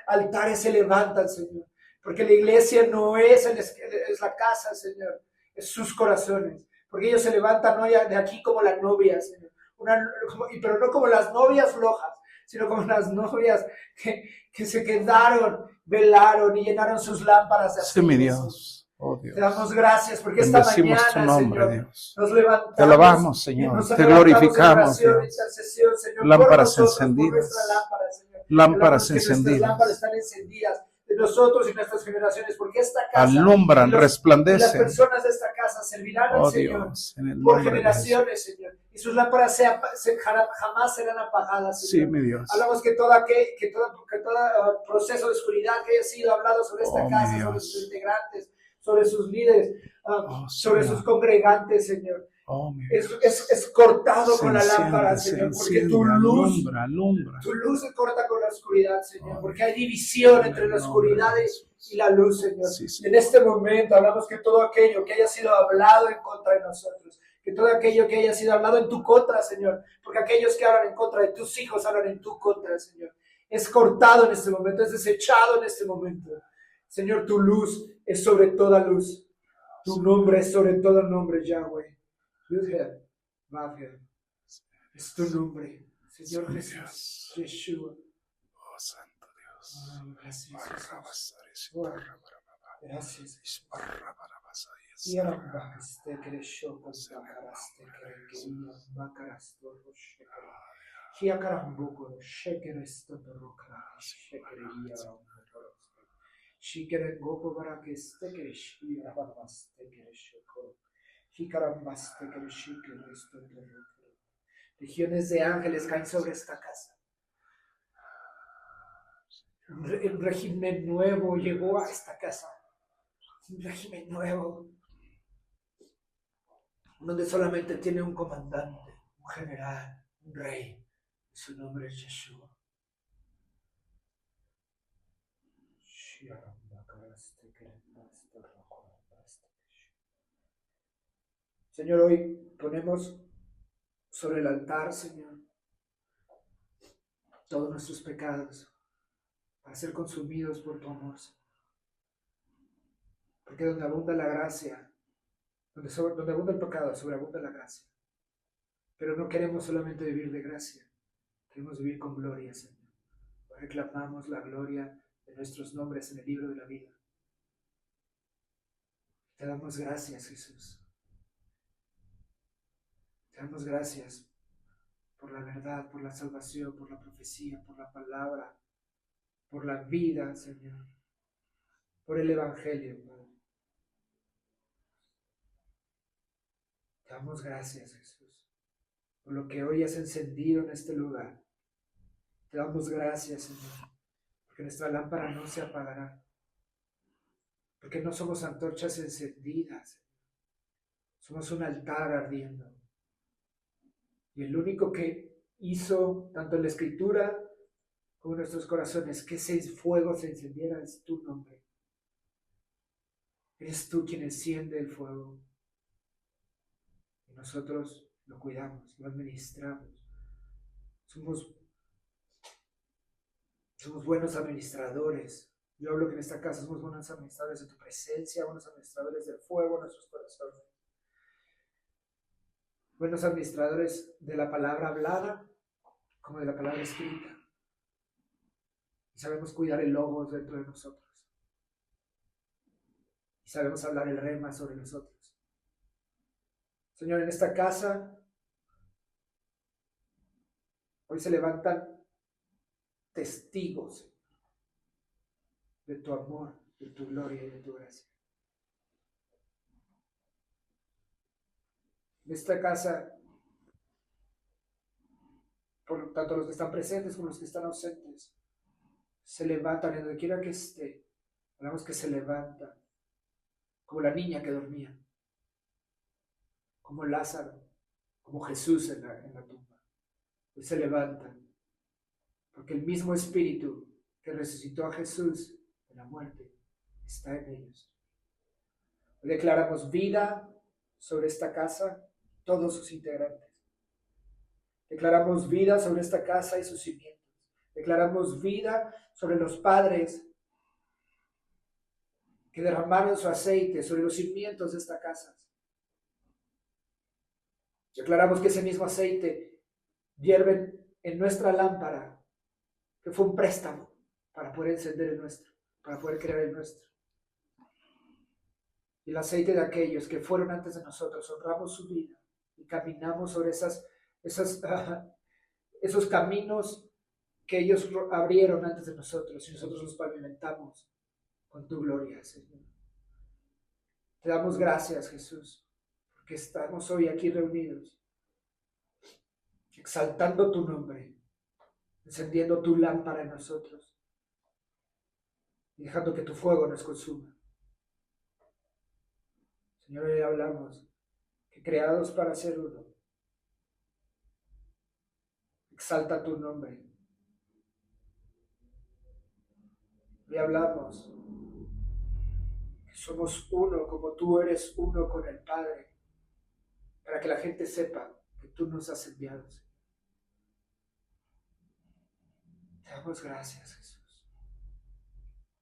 altares se levantan, Señor. Porque la iglesia no es la casa, Señor. Es sus corazones. Porque ellos se levantan hoy de aquí como la novia, Señor. Pero no como las novias flojas, sino como las novias que se quedaron, velaron y llenaron sus lámparas de aceite. Sí, mi Dios. Oh, Dios. Te damos gracias porque esta mañana, tu nombre, Señor, Dios. nos levantamos. Te alabamos, Señor. Te glorificamos, Dios. Señor, lámparas nosotros, encendidas. Lámpara, Señor. Lámparas encendidas. encendidas. Lámparas están encendidas. De nosotros y nuestras generaciones, porque esta casa alumbran, y las resplandecen. personas de esta casa servirán al Oh Señor Dios, en el por nombre de Jesús. generaciones, Señor. Y sus lámparas jamás serán apagadas, Sí, Señor. mi Dios. Hablamos que todo proceso de oscuridad que haya sido hablado sobre esta Oh, mi casa, Dios. sobre sus integrantes, sobre sus líderes, sobre Señor. sus congregantes, Señor. Oh, mi Dios. Es cortado Se con la enciende, lámpara, se Señor, porque enciende, tu luz, alumbra, alumbra. tu luz se corta con la oscuridad, Señor, Oh, porque hay división en entre el la nombre de oscuridad Jesús. y la luz, Señor. Sí, En este momento hablamos que todo aquello que haya sido hablado en contra de nosotros, que todo aquello que haya sido hablado en tu contra, Señor, porque aquellos que hablan en contra de tus hijos hablan en tu contra, Señor, es cortado en este momento, es desechado en este momento. Señor, tu luz es sobre toda luz. Tu nombre es sobre todo nombre, Yahweh. Yudhe, Vavhe. Es tu nombre, Señor Jesús, Yeshua. Oh, Santo Dios. Gracias, Jesús. Gracias, Jesús. Legiones de ángeles caen sobre esta casa. Un régimen nuevo llegó a esta casa. Un régimen nuevo, donde solamente tiene un comandante, un general, un rey. Su nombre es Yeshua. Señor, hoy ponemos sobre el altar, Señor, todos nuestros pecados para ser consumidos por tu amor, Señor. Porque donde abunda la gracia, donde abunda el pecado, sobreabunda la gracia. Pero no queremos solamente vivir de gracia, queremos vivir con gloria, Señor. Reclamamos la gloria de nuestros nombres en el libro de la vida. Te damos gracias, Jesús. Te damos gracias por la verdad, por la salvación, por la profecía, por la palabra, por la vida, Señor, por el Evangelio, Padre. Te damos gracias, Jesús, por lo que hoy has encendido en este lugar. Te damos gracias, Señor, porque nuestra lámpara no se apagará, porque no somos antorchas encendidas, somos un altar ardiendo. Y el único que hizo, tanto en la Escritura como en nuestros corazones, que ese fuego se encendiera es tu nombre. Eres tú quien enciende el fuego. Y nosotros lo cuidamos, lo administramos. Somos buenos administradores. Yo hablo que en esta casa somos buenos administradores de tu presencia, buenos administradores del fuego en nuestros corazones. Buenos administradores de la palabra hablada como de la palabra escrita. Y sabemos cuidar el logos dentro de nosotros. Y sabemos hablar el rema sobre nosotros. Señor, en esta casa hoy se levantan testigos de tu amor, de tu gloria y de tu gracia. En esta casa, por tanto los que están presentes como los que están ausentes, se levantan en donde quiera que esté. Hablamos que se levantan como la niña que dormía, como Lázaro, como Jesús en la tumba. Hoy se levantan porque el mismo Espíritu que resucitó a Jesús de la muerte está en ellos. Hoy declaramos vida sobre esta casa, todos sus integrantes. Declaramos vida sobre esta casa y sus cimientos. Declaramos vida sobre los padres que derramaron su aceite sobre los cimientos de esta casa. Declaramos que ese mismo aceite hierve en nuestra lámpara, que fue un préstamo para poder encender el nuestro, para poder crear el nuestro. Y el aceite de aquellos que fueron antes de nosotros, honramos su vida y caminamos sobre esos caminos que ellos abrieron antes de nosotros y nosotros los pavimentamos con tu gloria, Señor. Te damos gracias, Jesús, porque estamos hoy aquí reunidos, exaltando tu nombre, encendiendo tu lámpara en nosotros y dejando que tu fuego nos consuma. Señor, hoy hablamos que creados para ser uno, exalta tu nombre. Hoy hablamos que somos uno como tú eres uno con el Padre, para que la gente sepa que tú nos has enviado, Señor. Te damos gracias, Jesús,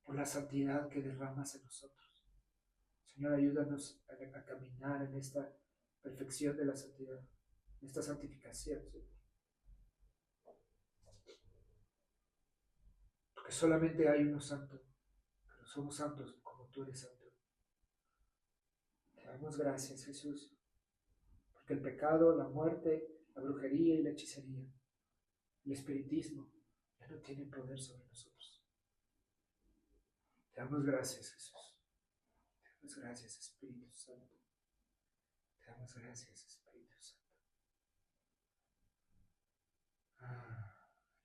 por la santidad que derramas en nosotros. Señor, ayúdanos a caminar en esta perfección de la santidad, en esta santificación, Señor. Porque solamente hay uno santo, pero somos santos como tú eres santo. Te damos gracias, Jesús, porque el pecado, la muerte, la brujería y la hechicería, el espiritismo, ya no tienen poder sobre nosotros. Te damos gracias, Jesús. Te damos gracias, Espíritu Santo. Te damos gracias, Espíritu Santo.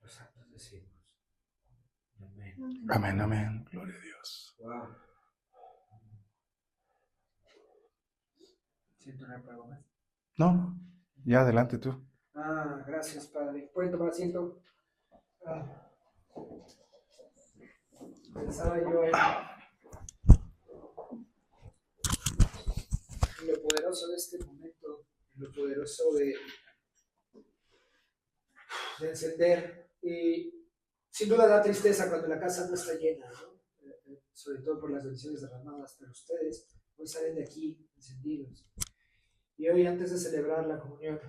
Los santos decimos. Amén. Amén, amén. Gloria a Dios. Wow. ¿Siento una pago más? No, ya adelante tú. Gracias, Padre. ¿Pueden tomar asiento? Pensaba yo en lo poderoso de este momento, en lo poderoso de encender. Y sin duda da tristeza cuando la casa no está llena, ¿no? Sobre todo por las bendiciones derramadas, pero ustedes hoy salen de aquí encendidos. Y hoy, antes de celebrar la comunión,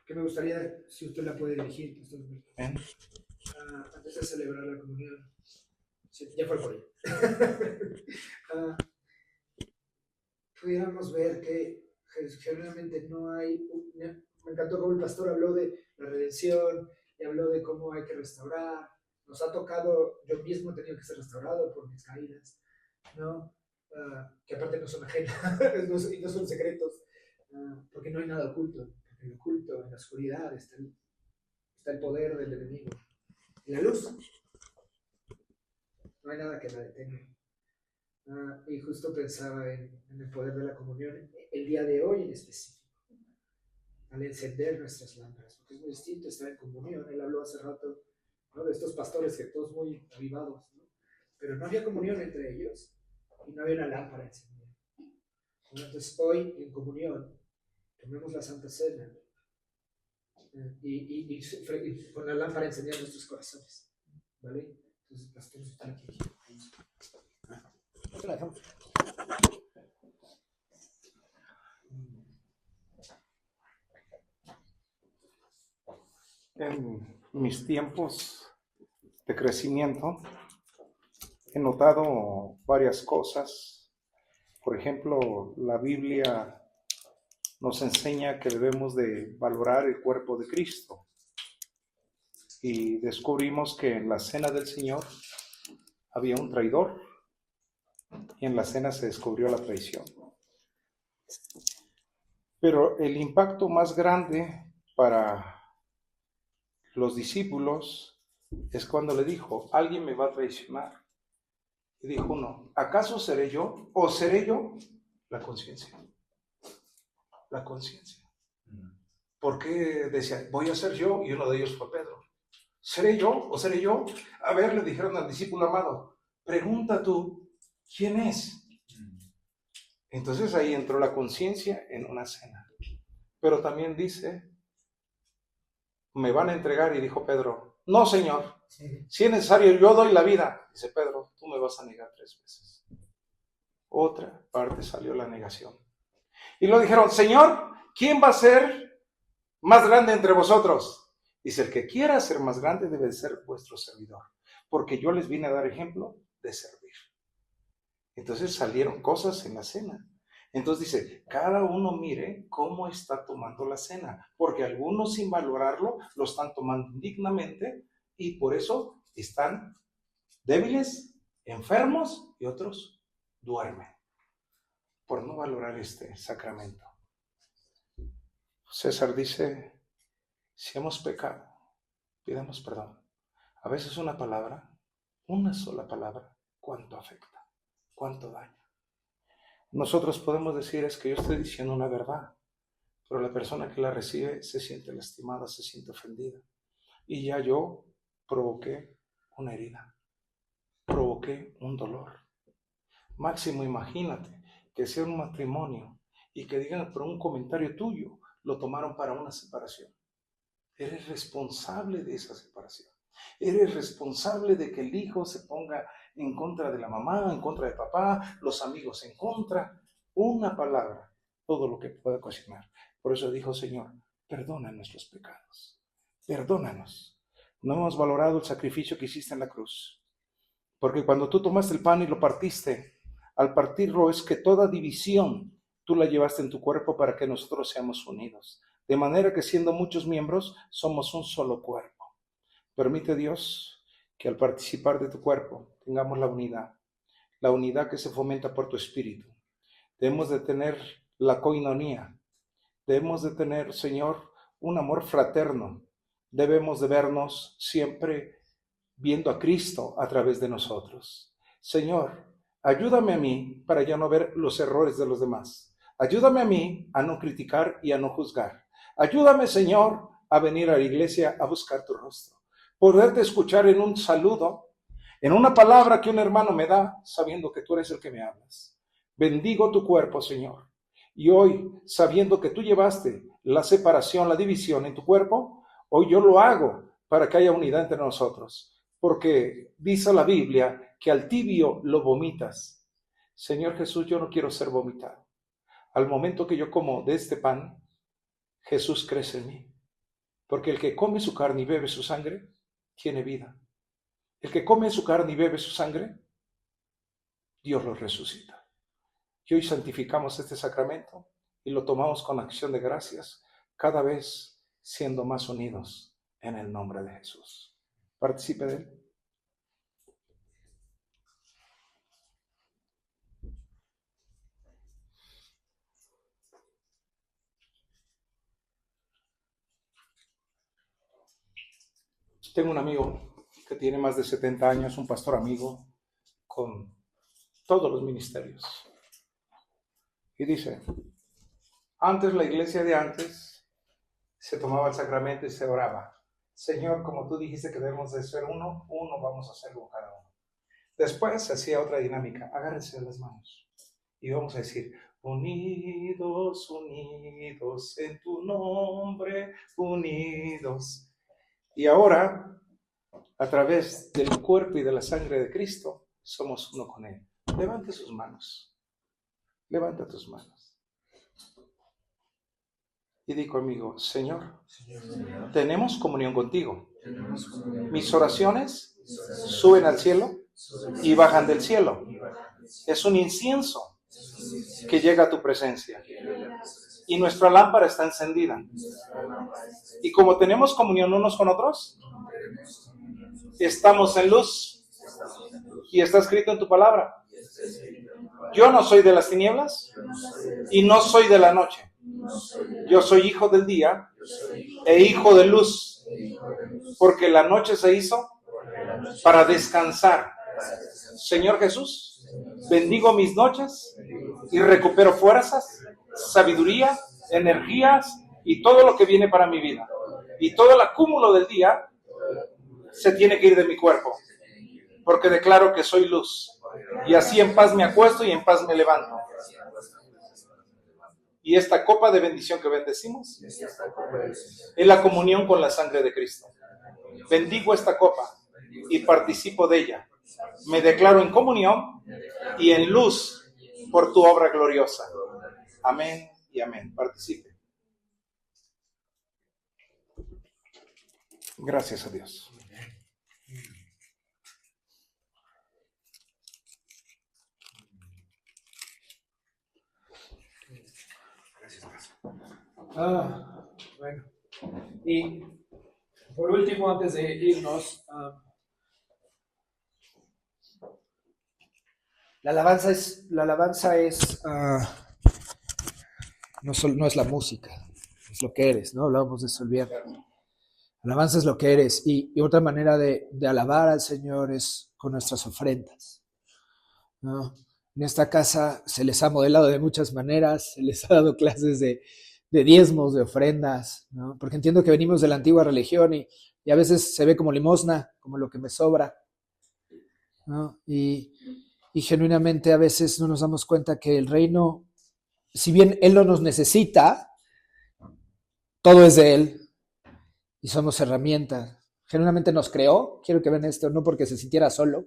que me gustaría, si usted la puede dirigir, antes de celebrar la comunión, sí, ya fue por ahí, pudiéramos ver que genuinamente no hay, me encantó cómo el pastor habló de la redención y habló de cómo hay que restaurar. Nos ha tocado, yo mismo he tenido que ser restaurado por mis caídas, ¿no? Que aparte no son ajenas y no son secretos, porque no hay nada oculto. En el oculto, en la oscuridad, está el poder del enemigo. En la luz, no hay nada que la detenga. Y justo pensaba en el poder de la comunión el día de hoy en específico, al encender nuestras lámparas, porque es muy distinto estar en comunión. Él habló hace rato, ¿no?, de estos pastores que todos muy avivados, ¿no? Pero no había comunión entre ellos y no había una lámpara encendida. Entonces hoy en comunión tomemos la Santa Cena y con la lámpara encendida en nuestros corazones, ¿vale? Entonces, pastor, está aquí. ¿Qué la dejamos? En mis tiempos de crecimiento he notado varias cosas. Por ejemplo, la Biblia nos enseña que debemos de valorar el cuerpo de Cristo. Y descubrimos que en la cena del Señor había un traidor y en la cena se descubrió la traición. Pero el impacto más grande para los discípulos es cuando le dijo, alguien me va a traicionar. Y dijo uno, ¿acaso seré yo o seré yo? La conciencia. La conciencia. Porque decía, voy a ser yo, y uno de ellos fue Pedro. ¿Seré yo o seré yo? A ver, le dijeron al discípulo amado, pregunta tú, ¿quién es? Entonces ahí entró la conciencia en una cena. Pero también dice, me van a entregar, y dijo Pedro, no, Señor, si es necesario yo doy la vida. Dice Pedro, tú me vas a negar 3 veces. Otra parte salió la negación. Y lo dijeron, Señor, ¿quién va a ser más grande entre vosotros? Dice, el que quiera ser más grande debe ser vuestro servidor, porque yo les vine a dar ejemplo de servir. Entonces salieron cosas en la cena. Entonces dice, cada uno mire cómo está tomando la cena, porque algunos sin valorarlo lo están tomando indignamente y por eso están débiles, enfermos y otros duermen por no valorar este sacramento. César dice, si hemos pecado, pidamos perdón. A veces una palabra, una sola palabra, ¿cuánto afecta? ¿Cuánto daña? Nosotros podemos decir, es que yo estoy diciendo una verdad, pero la persona que la recibe se siente lastimada, se siente ofendida. Y ya yo provoqué una herida, provoqué un dolor. Máximo, imagínate que sea un matrimonio y que digan por un comentario tuyo, lo tomaron para una separación. Eres responsable de esa separación. Eres responsable de que el hijo se ponga en contra de la mamá, en contra del papá, los amigos en contra. Una palabra, todo lo que pueda ocasionar. Por eso dijo, Señor, perdona nuestros pecados. Perdónanos. No hemos valorado el sacrificio que hiciste en la cruz. Porque cuando tú tomaste el pan y lo partiste, al partirlo es que toda división tú la llevaste en tu cuerpo para que nosotros seamos unidos. De manera que siendo muchos miembros, somos un solo cuerpo. Permite Dios que al participar de tu cuerpo tengamos la unidad que se fomenta por tu espíritu. Debemos de tener la koinonía, debemos de tener, Señor, un amor fraterno. Debemos de vernos siempre viendo a Cristo a través de nosotros. Señor, ayúdame a mí para ya no ver los errores de los demás. Ayúdame a mí a no criticar y a no juzgar. Ayúdame, Señor, a venir a la iglesia a buscar tu rostro. Poderte escuchar en un saludo, en una palabra que un hermano me da, sabiendo que tú eres el que me hablas. Bendigo tu cuerpo, Señor. Y hoy, sabiendo que tú llevaste la separación, la división en tu cuerpo, hoy yo lo hago para que haya unidad entre nosotros. Porque dice la Biblia que al tibio lo vomitas. Señor Jesús, yo no quiero ser vomitado. Al momento que yo como de este pan, Jesús crece en mí. Porque el que come su carne y bebe su sangre, tiene vida. El que come su carne y bebe su sangre, Dios lo resucita. Y hoy santificamos este sacramento y lo tomamos con acción de gracias, cada vez siendo más unidos en el nombre de Jesús. Participe de él. Tengo un amigo que tiene más de 70 años, un pastor amigo con todos los ministerios. Y dice, antes la iglesia de antes se tomaba el sacramento y se oraba. Señor, como tú dijiste que debemos de ser uno vamos a hacerlo cada uno. Después se hacía otra dinámica, agárrense de las manos. Y vamos a decir, unidos, unidos en tu nombre, unidos. Y ahora, a través del cuerpo y de la sangre de Cristo, somos uno con Él. Levante sus manos. Levanta tus manos. Y di conmigo, Señor, tenemos comunión contigo. Mis oraciones suben al cielo y bajan del cielo. Es un incienso que llega a tu presencia. Y nuestra lámpara está encendida. Y como tenemos comunión unos con otros, estamos en luz. Y está escrito en tu palabra. Yo no soy de las tinieblas y no soy de la noche. Yo soy hijo del día e hijo de luz. Porque la noche se hizo para descansar. Señor Jesús, bendigo mis noches y recupero fuerzas, sabiduría, energías y todo lo que viene para mi vida. Y todo el acúmulo del día se tiene que ir de mi cuerpo, porque declaro que soy luz. Y así en paz me acuesto y en paz me levanto. Y esta copa de bendición que bendecimos es la comunión con la sangre de Cristo. Bendigo esta copa y participo de ella. Me declaro en comunión y en luz por tu obra gloriosa. Amén y amén. Participe. Gracias a Dios. Bueno, y por último, antes de irnos, La alabanza no es la música, es lo que eres, ¿no? Hablábamos de eso el viernes. Alabanza es lo que eres. Y otra manera de alabar al Señor es con nuestras ofrendas, ¿no? En esta casa se les ha modelado de muchas maneras, se les ha dado clases de diezmos, de ofrendas, ¿no? Porque entiendo que venimos de la antigua religión y a veces se ve como limosna, como lo que me sobra, ¿no? Y genuinamente a veces no nos damos cuenta que el reino, si bien Él no nos necesita, todo es de Él y somos herramientas. Genuinamente nos creó, quiero que vean esto, no porque se sintiera solo,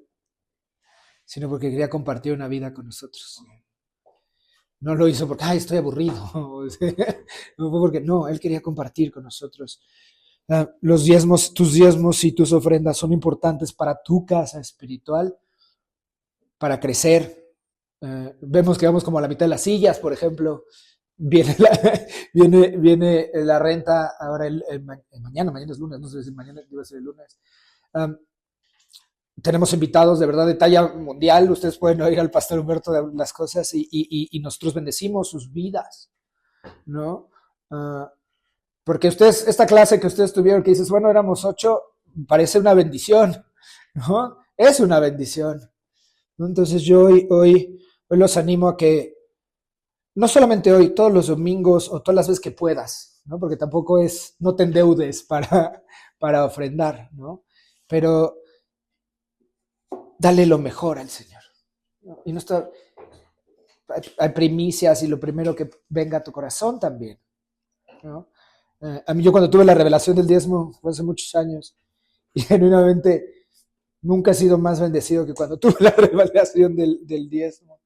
sino porque quería compartir una vida con nosotros. No lo hizo porque, estoy aburrido. No fue porque, no, Él quería compartir con nosotros. Los diezmos, tus diezmos y tus ofrendas son importantes para tu casa espiritual, para crecer. Vemos que vamos como a la mitad de las sillas, por ejemplo. Viene la renta ahora mañana es lunes, no sé si mañana debe ser el lunes. Tenemos invitados de verdad de talla mundial. Ustedes pueden oír al pastor Humberto de las cosas y nosotros bendecimos sus vidas, ¿no? Porque esta clase que ustedes tuvieron, que dices, bueno, éramos 8, parece una bendición, ¿no? Es una bendición, ¿no? Entonces yo hoy los animo a que, no solamente hoy, todos los domingos o todas las veces que puedas, ¿no? Porque tampoco no te endeudes para ofrendar, ¿no? Pero dale lo mejor al Señor, ¿no? Y no está, hay primicias y lo primero que venga a tu corazón también, ¿no? A mí, yo cuando tuve la revelación del diezmo fue hace muchos años y genuinamente nunca he sido más bendecido que cuando tuve la revelación del diezmo.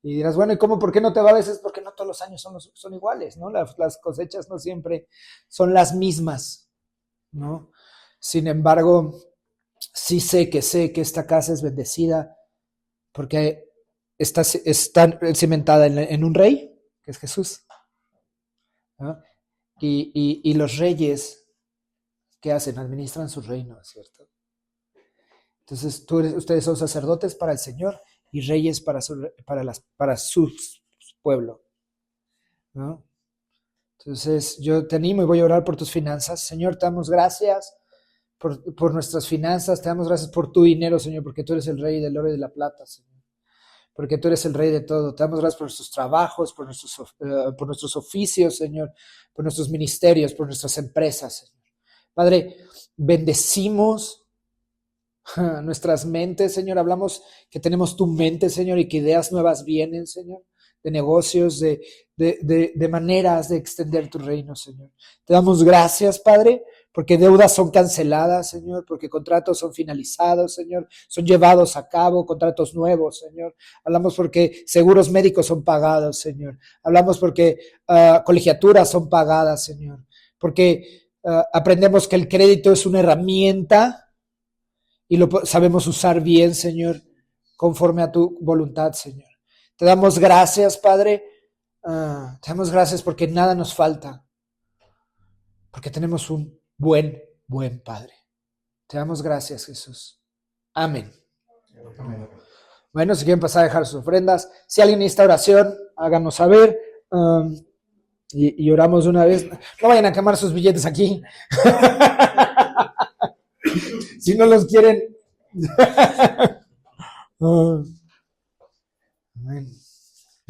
Y dirás, bueno, ¿y cómo? ¿Por qué no te va a veces? Porque no todos los años son iguales, ¿no? Las cosechas no siempre son las mismas, ¿no? Sin embargo, sí sé que esta casa es bendecida porque está cimentada en un rey, que es Jesús, ¿no? Y los reyes, ¿qué hacen? Administran su reino, ¿cierto? Entonces, ustedes son sacerdotes para el Señor y reyes para su pueblo, ¿no? Entonces, yo te animo y voy a orar por tus finanzas. Señor, te damos gracias por nuestras finanzas, te damos gracias por tu dinero, Señor, porque tú eres el rey del oro y de la plata, Señor. Porque tú eres el rey de todo. Te damos gracias por nuestros trabajos, por nuestros oficios, Señor, por nuestros ministerios, por nuestras empresas, Señor. Padre, bendecimos nuestras mentes, Señor. Hablamos que tenemos tu mente, Señor, y que ideas nuevas vienen, Señor, de negocios, de maneras de extender tu reino, Señor. Te damos gracias, Padre, porque deudas son canceladas, Señor, porque contratos son finalizados, Señor, son llevados a cabo, contratos nuevos, Señor. Hablamos porque seguros médicos son pagados, Señor. Hablamos porque colegiaturas son pagadas, Señor. Porque aprendemos que el crédito es una herramienta y lo sabemos usar bien, Señor, conforme a tu voluntad, Señor. Te damos gracias, Padre. Te damos gracias porque nada nos falta. Porque tenemos un buen Padre. Te damos gracias, Jesús. Amén. Amén. Bueno, si quieren pasar a dejar sus ofrendas, si alguien necesita oración, háganos saber. Y oramos una vez. No vayan a quemar sus billetes aquí. Si no los quieren.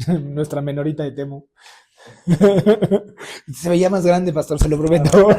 Nuestra menorita de Temo. Se veía más grande, pastor, se lo prometo.